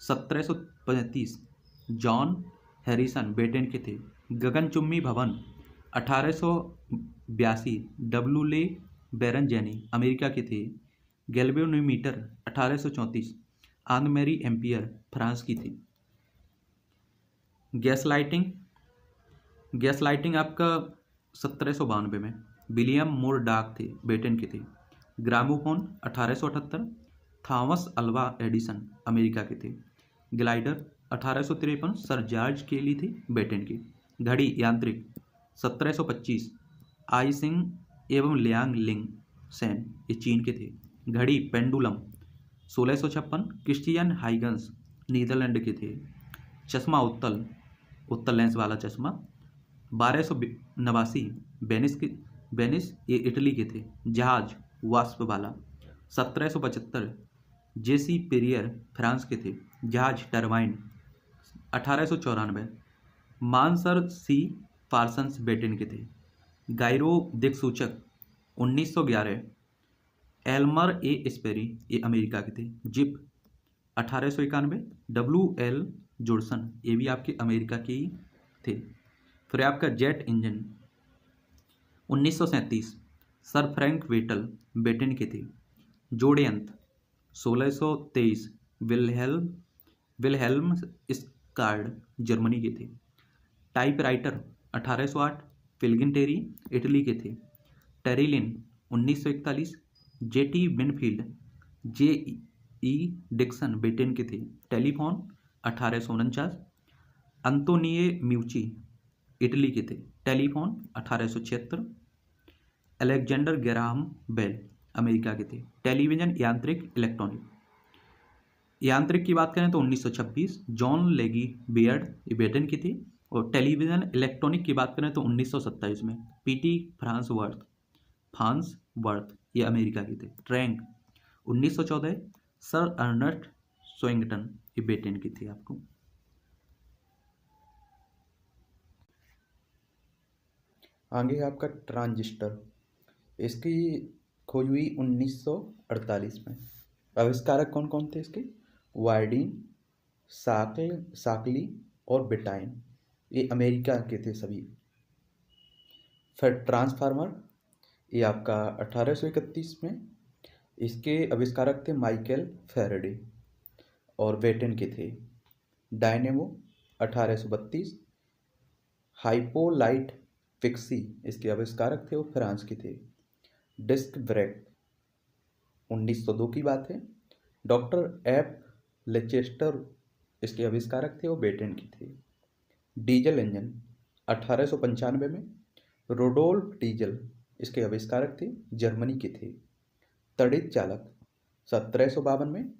1735 जॉन हैरिसन ब्रिटेन के थे। गगनचुंबी भवन 1882 डब्ल्यू ले बैरन जैनी अमेरिका के थे। गैल्वेनोमीटर 1834 आन मैरी एम्पियर फ्रांस की थी। गैस लाइटिंग आपका 1792 में विलियम मोरडाक थे ब्रिटेन के थे। Gramophone 1878 Thomas Alva Edison America के थे। ग्लाइडर 1853 सर जॉर्ज केली थे ब्रिटेन के। घड़ी यांत्रिक 1725 आई सिंग एवं लियांग लिंग सेन ये चीन के थे। घड़ी पेंडुलम 1656 क्रिस्टियन हाइगन्स नीदरलैंड के थे। चश्मा उत्तल लेंस वाला चश्मा 1289 वेनिस ये इटली के थे। जहाज वास्प वाला 1775 जेसी पेरियर फ्रांस के थे। जहाज turbine 1894 Mansar see Parsons Britain के थे। गायरो दिक्सूचक 1911 एल्मर ए स्पेरी ये अमेरिका के थे। जिप 1891 WL जोर्सन ये भी आपके अमेरिका के ही थे। फिर आपका jet engine 1937 sir Frank Vettel Britain के थे। जोड़े यंत्र 1623 विलहेल्म स्कार्ड जर्मनी के थे। टाइपराइटर 1808 फिल्गिंटेरी इटली के थे। Terylene 1941 J T Winfield JE Dickson Britain के थे। टेलीफोन 1849 अंतोनिए म्यूची इटली के थे। Telephone 1876 Alexander Graham Bell America के थे। टेलीविजन यांत्रिक की बात करें तो 1926 जॉन लेगी बियर्ड ये ब्रिटेन की थी। और टेलीविजन इलेक्ट्रॉनिक की बात करें तो 1927 में PT फांसवर्थ ये अमेरिका की थे। ट्रैंक 1914 सर अर्नस्ट स्विंगटन ये ब्रिटेन की थी। आपको आगे है आपका ट्रांजिस्टर। इसकी खोज हुई 1948 में। आविष्कारक कौन कौन थे इसके? वार्डिन, साकली और बेटाइन ये अमेरिका के थे सभी। फिर ट्रांसफार्मर ये आपका 1831 में। इसके आविष्कारक थे माइकल फैराडे और ब्रिटेन के थे। डायनेमो 1832 हाइपोलाइट फिक्सी इसके आविष्कारक थे वो फ्रांस के थे। डिस्क ब्रेक 1902 की बात है। डॉक्टर F लेचेस्टर इसके आविष्कारक थे वो ब्रिटेन की थे। डीजल इंजन 1895 में रोडोल्फ डीजल इसके आविष्कारक थे जर्मनी के थे। तड़ित चालक 1752 में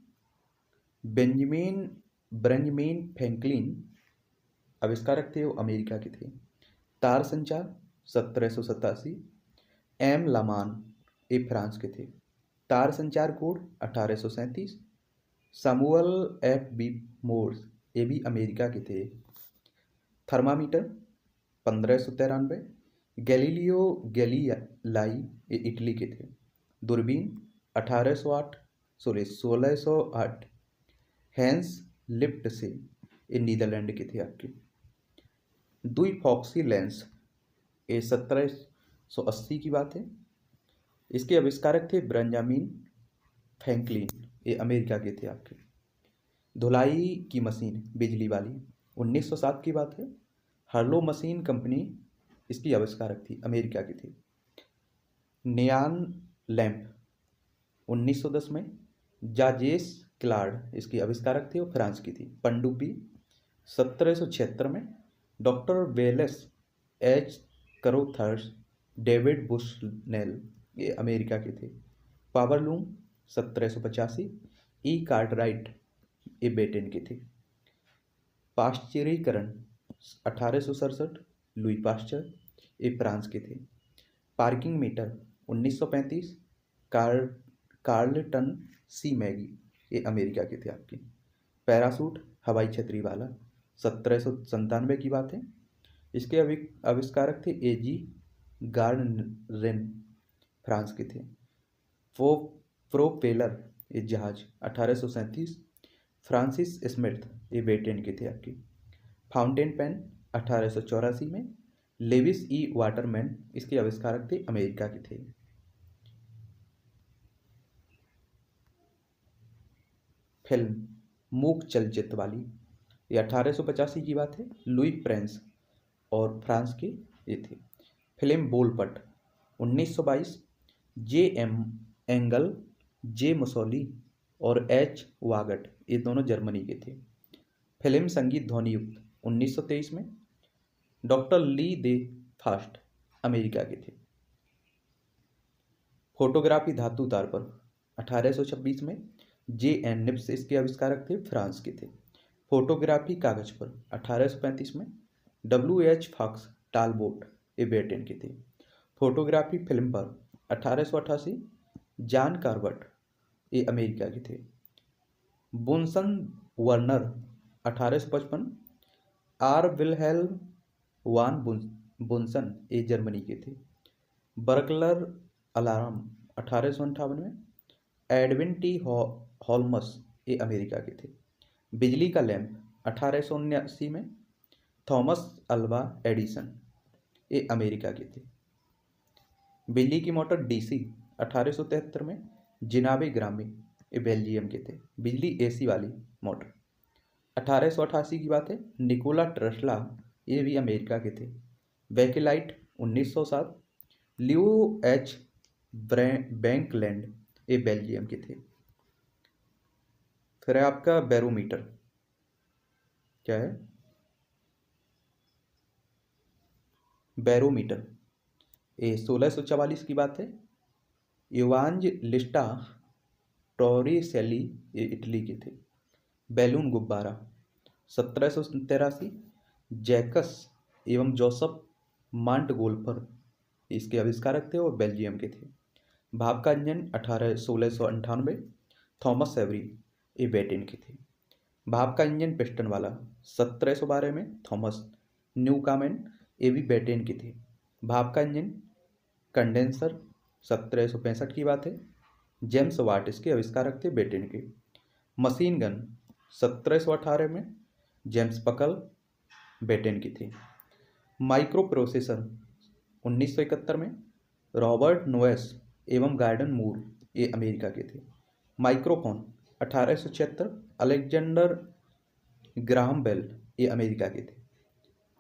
बेंजामिन फ्रैंकलिन आविष्कारक थे वो अमेरिका के थे। तार संचार 1787 M लामान ये फ्रांस के थे। तार संचार कोड 1837 सैमुअल FB मोर्स ये भी अमेरिका के थे। थर्मामीटर 1593 गैलीलियो गैलीलाई ये इटली के थे। दूरबीन 1608 हैंस लिप्ट से ये नीदरलैंड के थे आपके। द्विफॉक्सी लेंस ये 1780 की बात है। इसके आविष्कारक थे बेंजामिन फ्रैंकलिन ये अमेरिका के थे आपके। धुलाई की मशीन बिजली वाली 1907 की बात है। हार्लो मशीन कंपनी इसकी आविष्कारक थी अमेरिका की थी। नियान लैंप 1910 में जाजेस क्लार्ड इसकी आविष्कारक थी वो फ्रांस की थी। पनडुब्बी 1776 में doctor Wallace H Carothers David Bushnell ये अमेरिका के थे। पावरलूम 1785 E कार्टराइट ये ब्रिटेन के थे। पाश्चरीकरण 1867 लुई पाश्चर ये फ्रांस के थे। Parking meter 1935 Carlton C Magee, ये अमेरिका के थे आपके। पैरासूट हवाई छतरी वाला 1797 की बात है। इसके आविष्कारक थे एजी गार्डनेन, फ्रांस के थे। प्रोपेलर ये जहाज 1837, फ्रांसिस स्मिथ ये ब्रिटेन के थे आपके। फाउंटेन पेन 1884 में, लेविस ई वाटरमैन इसके आविष्कारक थे, अमेरिका के थे। फिल्म मूक चलचित्र वाली ये 1885 की बात है। लुई प्रेंस और फ्रांस के ये थे। फिल्म बोलपट 1922, जे एम एंगल, जे मसौली और एच वागट ये दोनों जर्मनी के थे। फिल्म संगीत ध्वनियुक्त 1923 में, डॉक्टर ली दे फास्ट अमेरिका के थे। फोटोग्राफी धातु तार पर 1826 में, जे एन निप्स इसके आविष्कारक थे, फ्रांस के थे। फोटोग्राफी कागज पर 1835 में, डब्ल्यू एच फॉक्स टालबोट ये ब्रिटेन के थे। फोटोग्राफी फिल्म पर 1888, जॉन कार्बट ये अमेरिका के थे। बुनसन वर्नर 1855, आर विलहेल्म वान बुनसन ये जर्मनी के थे। बर्कलर अलार्म 1858 में, एडविन टी हॉल्मस ये अमेरिका के थे। बिजली का लैंप 1879 में, थॉमस अल्वा एडिसन ये अमेरिका के थे। बिजली की मोटर डीसी 1873 में, जिनाबे ग्रामी ये बेल्जियम के थे। बिजली एसी वाली मोटर 1888 की बात है। निकोला टेस्ला ये भी अमेरिका के थे। बैकेलाइट 1907, लियो एच बैंकलैंड ये बेल्जियम के थे। फिर है आपका बैरोमीटर, क्या है बैरोमीटर, ये 1644 की बात है। युवांज लिस्टा टोरिसेली ये इटली के थे। बैलून गुब्बारा 1783, जैकस एवं जोसेफ मांटगोल्फर इसके आविष्कारक थे और बेल्जियम के थे। भाप का इंजन 1698, थॉमस सेवरी ये ब्रिटेन के थे। भाप का इंजन पिस्टन वाला 1712 में, थॉमस न्यूकामेन ये भी ब्रिटेन के थे। भाप का इंजन कंडेंसर 1765 की बात है। जेम्स वाट इसके आविष्कारक थे, ब्रिटेन के। मशीन गन 1718 में, जेम्स पकल ब्रिटेन की थी। माइक्रो प्रोसेसर 1971 में, रॉबर्ट नोएस एवं गार्डन मूर ये अमेरिका के थे। माइक्रोफोन 1876, अलेक्जेंडर ग्राहम बेल ये अमेरिका के थे।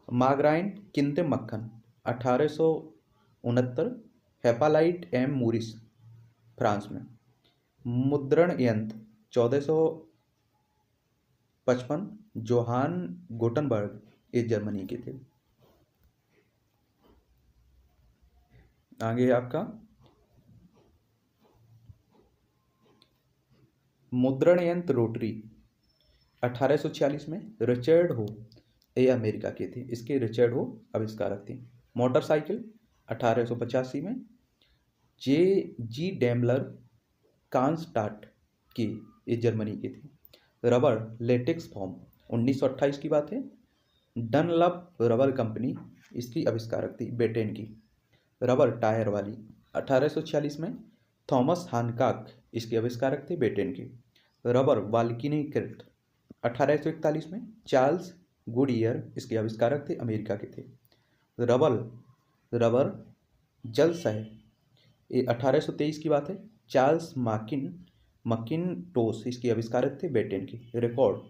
मार्गाराइन किंतम मक्खन 1869, हेपालाइट एम मूरिस फ्रांस में। मुद्रण यंत्र 1455, जोहान गुटनबर्ग ये जर्मनी के थे। आगे आपका मुद्रण यंत्र रोटरी 1846 में, रिचर्ड हो ये अमेरिका के थे। इसके रिचर्ड हो आविष्कारक थे। मोटरसाइकिल 1885 में, जे जी डेमलर कांस्टाट के ये जर्मनी के थे। रबर लेटेक्स फॉर्म 1928 की बात है। डनलप रबर कंपनी इसकी आविष्कारक थी, ब्रिटेन की। रबर टायर वाली 1846 में, थॉमस हानकॉक इसके आविष्कारक थे, ब्रिटेन के। रबर वाल्किनीकृत 1841 में, चार्ल्स गुडईयर इसके आविष्कारक थे, अमेरिका के थे। रबर जल सह ये 1823 की बात है। चार्ल्स मकिनटोश इसके आविष्कारक थे, ब्रिटेन के। रिकॉर्ड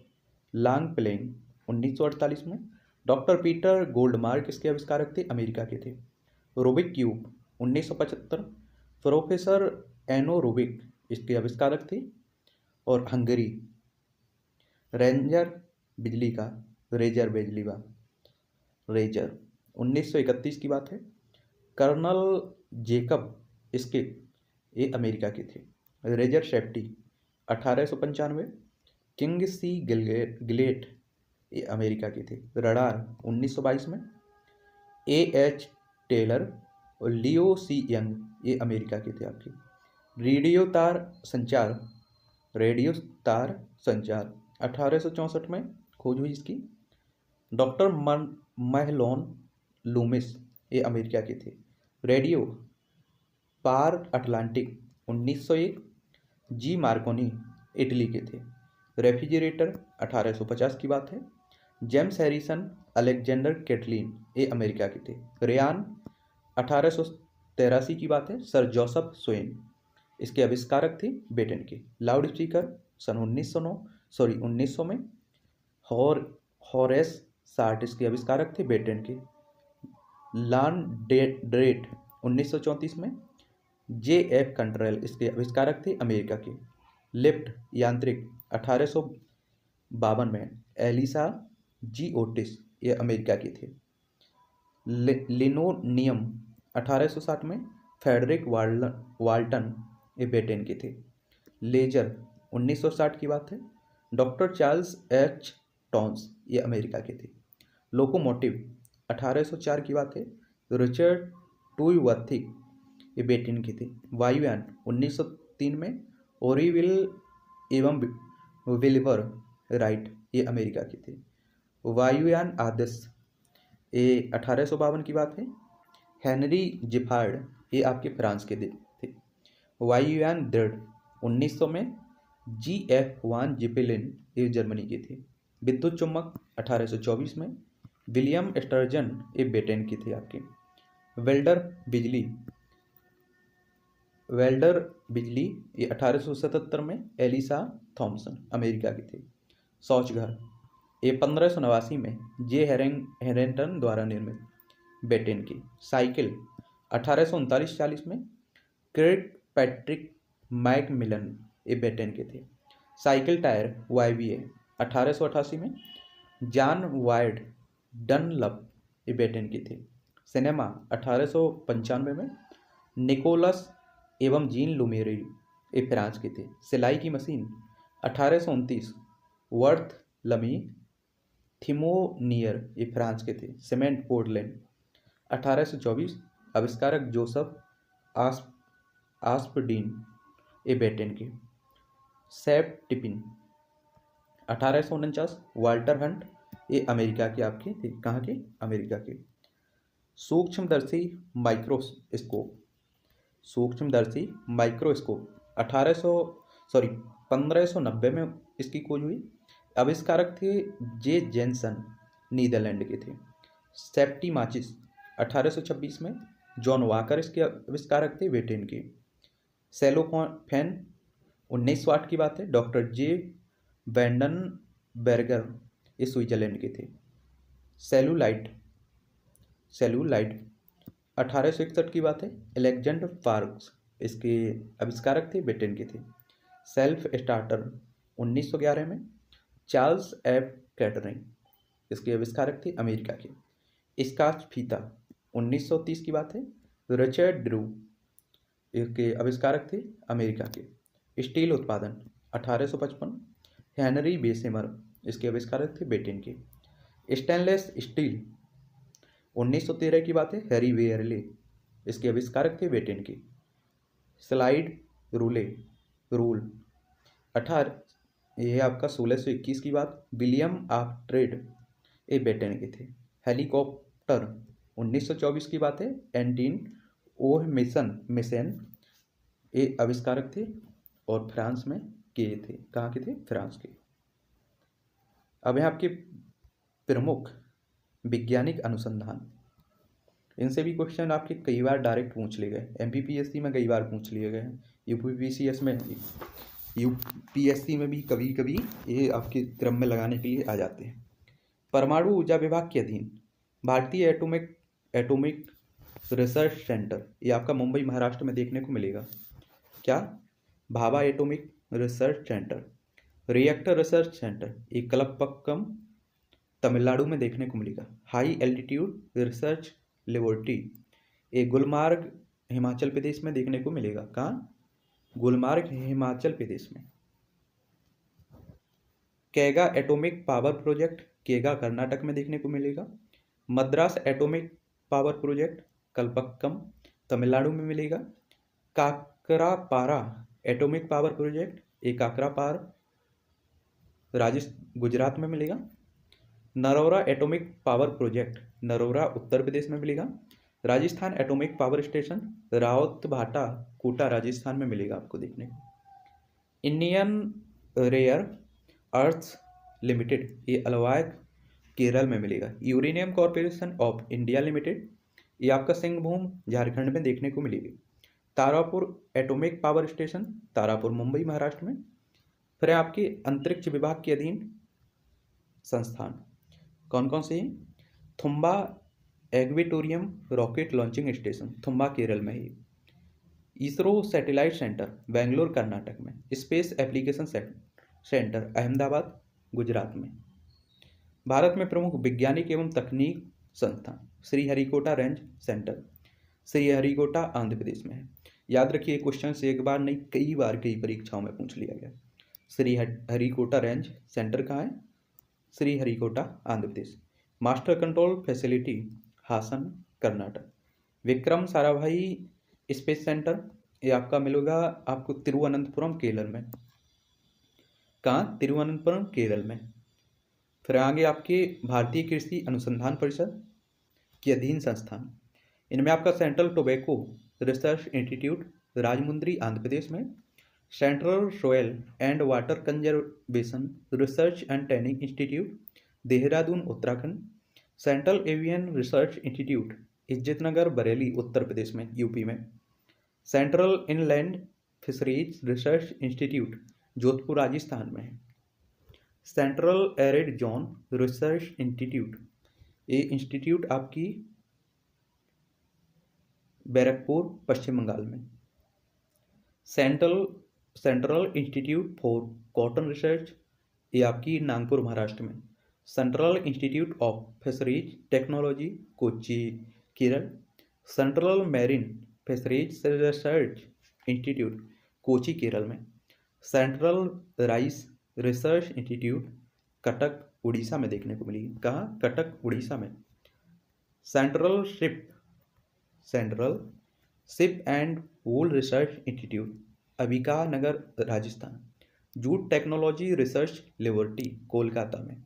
लॉन्ग प्लेइंग 1948 में, डॉक्टर पीटर गोल्डमार्क इसके आविष्कारक थे, अमेरिका के थे। रूबिक क्यूब 1975, प्रोफेसर एनो रूबिक इसके आविष्कारक थे और हंगरी। रेंजर बिजली का, रेजर बिजली का, रेजर 1931 की बात है। कर्नल जेकब इसके ये अमेरिका के थे। रेजर सेफ्टी 1895, किंग सी गिलेट ये अमेरिका के थे। रडार 1922 में, ए एच टेलर और लियो सी यंग ये अमेरिका के थे आपके। रेडियो तार संचार, रेडियो तार संचार 1864 में खोज हुई इसकी। डॉक्टर महलोन लूमिस, ये अमेरिका के थे। रेडियो पार अटलांटिक 1901, जी मार्कोनी इटली के थे। रेफ्रिजरेटर 1850 की बात है। जेम्स हैरिसन अलेक्जेंडर कैटलिन, ये अमेरिका के थे। रेयान 1883 की बात है। सर जोसेफ स्वेन, इसके आविष्कारक थे ब्रिटेन के। लाउड स्पीकर सन 1900 में। हॉरेस सार्ट, इसके आविष्कारक थे ब्रिटेन के। लान ड्रेट 1934 में। जे एफ कंट्रेल, इसके आविष्कारक थे अमेरिका के। लिफ्ट यांत्रिक 1852 में। एलिसा जी ओटिस, ये अमेरिका के थे। लिनोनियम 1860 में। फेडरिक वाल्टन, ये ब्रिटेन के थे। लेजर 1960 की बात है। डॉक्टर चार्ल्स एच टॉन्स, ये अमेरिका के थे। लोकोमोटिव 1804 की बात है। रिचर्ड टूयवर्थिक, ये ब्रिटेन के थे। वायुयान 1903 में। ओरिविल एवं विल्बर राइट, ये अमेरिका के थे। वायुयान आदर्श, ये 1852 की बात है। हेनरी जिफार्ड, ये आपके फ्रांस के थे। वायुयान दृढ़ 1900 में। जी एफ वान जिपेलिन, ये जर्मनी के थे। विद्युत चुम्बक 1824 में। विलियम स्टर्जन, ये ब्रिटेन के थे आपके। वेल्डर बिजली ये 1877 में। एलिसा थॉमसन, अमेरिका के थे। शौचघर ये 1589 में जे हेरेंटन द्वारा निर्मित, ब्रिटेन की। साइकिल 1839-40 में। क्रेग पैट्रिक मैकमिलन, ये ब्रिटेन के थे। साइकिल टायर YBA 1888 में। जॉन वायड डनलप, ये ब्रिटेन के थे। सिनेमा 1895 में। निकोलस एवं जीन लुमेरी, ये फ्रांस के थे। सिलाई की मशीन 1829। वर्थ लमी थिमोनियर, ये फ्रांस के थे। Cement Portland 1824। आविष्कारक जोसेफ आस्पडीन, ये ब्रिटेन के। सेप टिपिन 1849। वाल्टर हंट, ये अमेरिका के आपके थे। कहाँ के? अमेरिका के। सूक्ष्मदर्शी माइक्रोस्कोप 1590 में इसकी खोज हुई। आविष्कारक थे जे जेनसन, नीदरलैंड के थे। सेफ्टी माचिस 1826 में। जॉन वाकर, इसके आविष्कारक थे ब्रिटेन के। सेलोफेन 1908 की बात है। डॉक्टर जे वैंडनबर्गर, ये स्विट्जरलैंड के थे। सेलुलाइट 1861 की बात है। अलेक्जेंडर पार्क्स, इसके आविष्कारक थे ब्रिटेन के थे। सेल्फ स्टार्टर 1911 में। चार्ल्स एफ कैटरिंग, इसके आविष्कारक थे अमेरिका के। स्कॉच फीता 1930 की बात है। रिचर्ड ड्रू, इसके आविष्कारक थे अमेरिका के। स्टील उत्पादन 1855। हेनरी बेसेमर, इसके आविष्कारक थे ब्रिटेन के। स्टेनलेस स्टील 1913 की बात है। हैरी वेयरले, इसके आविष्कारक थे ब्रिटेन के। स्लाइड रूल 18 ये आपका 1621 की बात। विलियम ऑफ ट्रेड, ये ब्रिटेन के थे। हेलीकॉप्टर 1924 की बात है। एंटीन ओह मिशन, ये आविष्कारक थे और फ्रांस में किए थे। कहाँ के थे? फ्रांस के। अब यहाँ आपके प्रमुख वैज्ञानिक अनुसंधान, इनसे भी क्वेश्चन आपके कई बार डायरेक्ट पूछ लिए गए। MPPSC में कई बार पूछ लिए गए हैं। यूपीएससी में भी कभी कभी ये आपके क्रम में लगाने के लिए आ जाते हैं। परमाणु ऊर्जा विभाग के अधीन भारतीय एटॉमिक रिसर्च सेंटर, ये आपका मुंबई महाराष्ट्र में देखने को मिलेगा। क्या? Bhabha atomic research centre. Reactor research centre, ये कलपक्कम तमिलनाडु में देखने को मिलेगा। हाई एल्टीट्यूड रिसर्च लेबोरेटरी, ये गुलमार्ग हिमाचल प्रदेश में देखने को मिलेगा। कहाँ? गुलमार्ग हिमाचल प्रदेश में। केगा एटॉमिक पावर प्रोजेक्ट, केगा कर्नाटक में देखने को मिलेगा। Madras atomic power project Kalpakkam Tamil Nadu में मिलेगा। काकरापारा एटॉमिक पावर प्रोजेक्ट, ये काकरापार गुजरात में मिलेगा। Narora atomic power project, Narora Uttar Pradesh में मिलेगा। Rajasthan atomic power station, Rawatbhata Kota Rajasthan में मिलेगा आपको देखने को। इंडियन रेयर अर्थ्स लिमिटेड, ये अलवाय केरल में मिलेगा। Uranium corporation of India limited, ये आपका सिंहभूम झारखंड में देखने को मिलेगी। Tarapur atomic power station, Tarapur Mumbai Maharashtra में। फिर आपके अंतरिक्ष विभाग के अधीन संस्थान कौन कौन से हैं? Thumba equatorial rocket launching station, Thumba Kerala में ही। ISRO satellite centre Bangalore Karnataka में। Space application centre Ahmedabad Gujarat में। भारत में प्रमुख वैज्ञानिक एवं तकनीक संस्थान श्रीहरिकोटा रेंज सेंटर, श्रीहरिकोटा आंध्र प्रदेश में है। याद रखिए क्वेश्चन से एक बार नहीं कई बार कई परीक्षाओं में पूछ लिया गया। श्रीहरिकोटा रेंज सेंटर कहाँ है? Sriharikota Andhra Pradesh. Master control facility Hassan Karnataka. Vikram Sarabhai space centre, ये आपका मिलेगा आपको तिरुवनंतपुरम केरल में। कहाँ? तिरुवनंतपुरम केरल में। फिर आगे आपके भारतीय कृषि अनुसंधान परिषद के अधीन संस्थान, इनमें आपका central tobacco research institute Rajahmundry Andhra Pradesh में। Central soil and water conservation research and training institute Dehradun Uttarakhand. Central avian research institute Izzatnagar Bareilly Uttar Pradesh में यूपी में। Central inland fisheries research institute Jodhpur Rajasthan में है। Central arid zone research institute, ये इंस्टीट्यूट आपकी बैरकपुर पश्चिम बंगाल में। Central institute for cotton research, ये आपकी नागपुर महाराष्ट्र में। Central institute of fisheries technology Kochi Kerala. Central marine fisheries research institute Kochi Kerala में। Central rice research institute Cuttack Odisha में देखने को मिलेगी। कहाँ? कटक उड़ीसा में। Central sheep and wool research institute Ambikanagar Rajasthan. Jute technology research laboratory Kolkata में।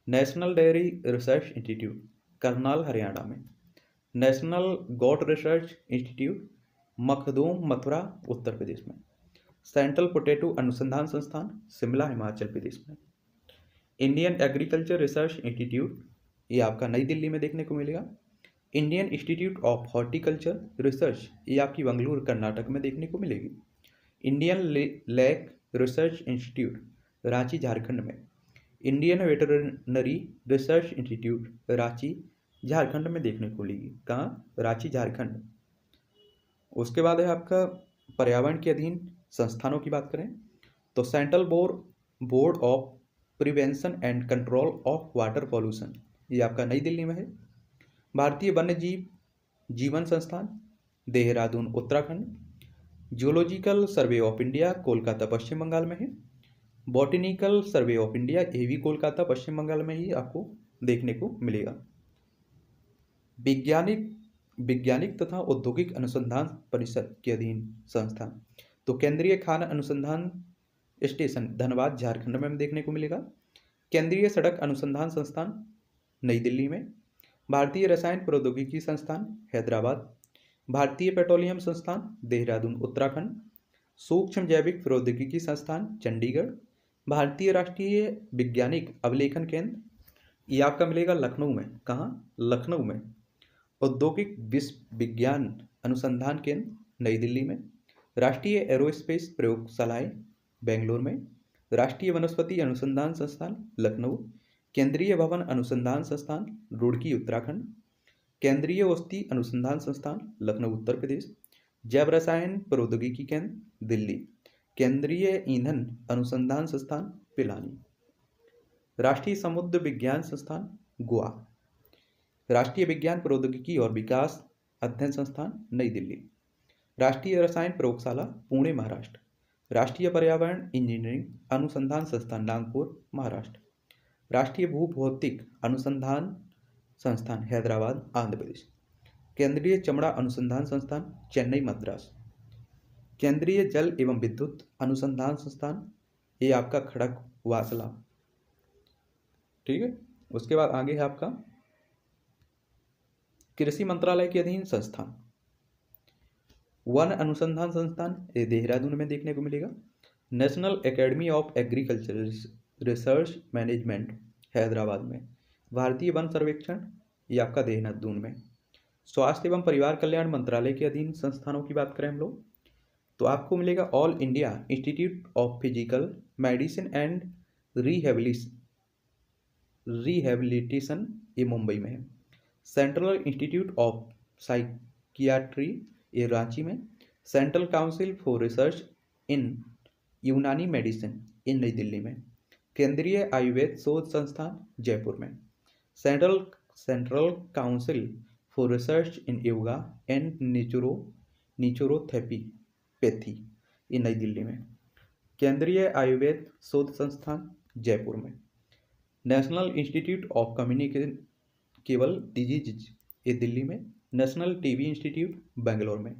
National dairy research institute Karnal Haryana में। National goat research institute Makhdoom Mathura Uttar Pradesh में। सेंट्रल पोटैटो अनुसंधान संस्थान शिमला हिमाचल प्रदेश में। इंडियन एग्रीकल्चर रिसर्च इंस्टीट्यूट, ये आपका नई दिल्ली में देखने को मिलेगा। Indian institute of horticulture research, ये आपकी बंगलुरु कर्नाटक में देखने को मिलेगी। Indian lake research institute Ranchi Jharkhand में। Indian veterinary research institute Ranchi Jharkhand में देखने को मिलेगी। कहाँ? रांची झारखंड। उसके बाद है आपका पर्यावरण के अधीन संस्थानों की बात करें तो central board of prevention and control of water pollution, ये आपका नई दिल्ली में है। भारतीय वन्य जीवन संस्थान Dehradun Uttarakhand. Geological survey of India Kolkata Paschim Bengal में है। बॉटनिकल सर्वे ऑफ इंडिया, ये भी कोलकाता पश्चिम बंगाल में ही आपको देखने को मिलेगा। वैज्ञानिक तथा औद्योगिक अनुसंधान परिषद के अधीन संस्थान तो केंद्रीय खान अनुसंधान स्टेशन धनबाद झारखंड में देखने को मिलेगा। केंद्रीय सड़क अनुसंधान संस्थान नई दिल्ली में। भारतीय रसायन प्रौद्योगिकी संस्थान हैदराबाद। भारतीय पेट्रोलियम संस्थान देहरादून उत्तराखंड। सूक्ष्म जैविक प्रौद्योगिकी संस्थान चंडीगढ़। भारतीय राष्ट्रीय वैज्ञानिक अवलेखन केंद्र, ये आपका मिलेगा लखनऊ में। कहाँ? लखनऊ में। औद्योगिक विज्ञान अनुसंधान केंद्र नई दिल्ली में। राष्ट्रीय एरोस्पेस प्रयोगशालाएं बेंगलोर में। राष्ट्रीय वनस्पति अनुसंधान संस्थान लखनऊ। केंद्रीय भवन अनुसंधान संस्थान रुड़की उत्तराखंड। केंद्रीय औषधि अनुसंधान संस्थान लखनऊ उत्तर प्रदेश। जैव रसायन प्रौद्योगिकी केंद्र दिल्ली। केंद्रीय ईंधन अनुसंधान संस्थान पिलानी। राष्ट्रीय समुद्र विज्ञान संस्थान गोवा। राष्ट्रीय विज्ञान प्रौद्योगिकी और विकास अध्ययन संस्थान नई दिल्ली। राष्ट्रीय रसायन प्रयोगशाला पुणे महाराष्ट्र। राष्ट्रीय पर्यावरण इंजीनियरिंग अनुसंधान संस्थान नागपुर महाराष्ट्र। राष्ट्रीय भूभौतिक अनुसंधान संस्थान हैदराबाद आंध्र प्रदेश। केंद्रीय चमड़ा अनुसंधान संस्थान चेन्नई मद्रास। केंद्रीय जल एवं विद्युत अनुसंधान संस्थान, ये आपका खड़गवासला। ठीक है, उसके बाद आगे है आपका कृषि मंत्रालय के अधीन संस्थान। वन अनुसंधान संस्थान, ये देहरादून में देखने को मिलेगा। National academy of agriculture research management, Hyderabad में। भारतीय वन सर्वेक्षण, ये आपका देहरादून में। स्वास्थ्य एवं परिवार कल्याण मंत्रालय के अधीन संस्थानों की बात करें हम लोग, तो आपको मिलेगा all India institute of physical medicine and rehabilitation, ये मुंबई में है। सेंट्रल इंस्टीट्यूट ऑफ साइकियाट्री, ये रांची में। सेंट्रल काउंसिल फॉर रिसर्च इन यूनानी मेडिसिन, इन नई दिल्ली में। केंद्रीय आयुर्वेद शोध संस्थान, जयपुर में। Central council for research in yoga and naturopathy, ये नई दिल्ली में। केंद्रीय आयुर्वेद शोध संस्थान, जयपुर में। National institute of communicable disease, ये दिल्ली में। नेशनल टीबी इंस्टीट्यूट, बेंगलोर में।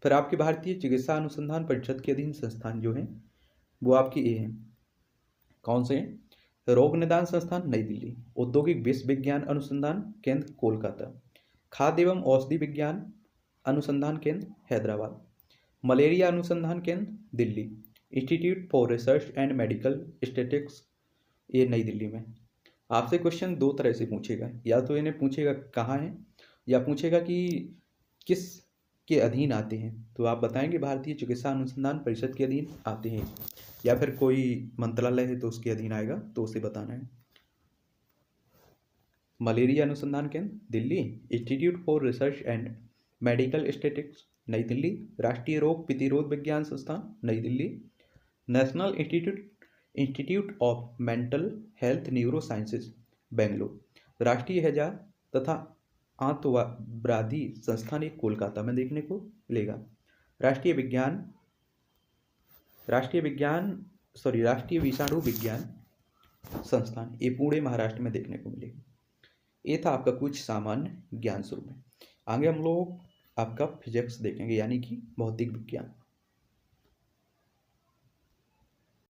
फिर आपकी भारतीय चिकित्सा अनुसंधान परिषद के अधीन संस्थान जो हैं वो आपकी ये हैं, कौन से हैं? रोग निदान संस्थान, नई दिल्ली। औद्योगिक विश्व विज्ञान अनुसंधान केंद्र, कोलकाता। खाद्य एवं औषधि विज्ञान अनुसंधान केंद्र, हैदराबाद। मलेरिया अनुसंधान केंद्र, Delhi. Institute for research and medical statistics, ये नई दिल्ली में। आपसे क्वेश्चन दो तरह से पूछेगा, या तो इन्हें पूछेगा कहाँ है, या पूछेगा कि किस के अधीन आते हैं। तो आप बताएंगे भारतीय चिकित्सा अनुसंधान परिषद के अधीन आते हैं, या फिर कोई मंत्रालय है तो उसके अधीन आएगा, तो उसे बताना है। मलेरिया अनुसंधान केंद्र, Delhi. Institute for research and medical statistics, नई दिल्ली। राष्ट्रीय रोग प्रतिरोध विज्ञान संस्थान, नई Delhi. National institute of mental health neuro sciences, Bengaluru. राष्ट्रीय हैजा तथा आंतवादी संस्थान, एक कोलकाता में देखने को मिलेगा। राष्ट्रीय विषाणु विज्ञान संस्थान, ये पुणे महाराष्ट्र में देखने को मिलेगा। ये था आपका कुछ सामान्य ज्ञान शुरू में। आगे हम लोग आपका फिजिक्स देखेंगे, यानी कि भौतिक विज्ञान।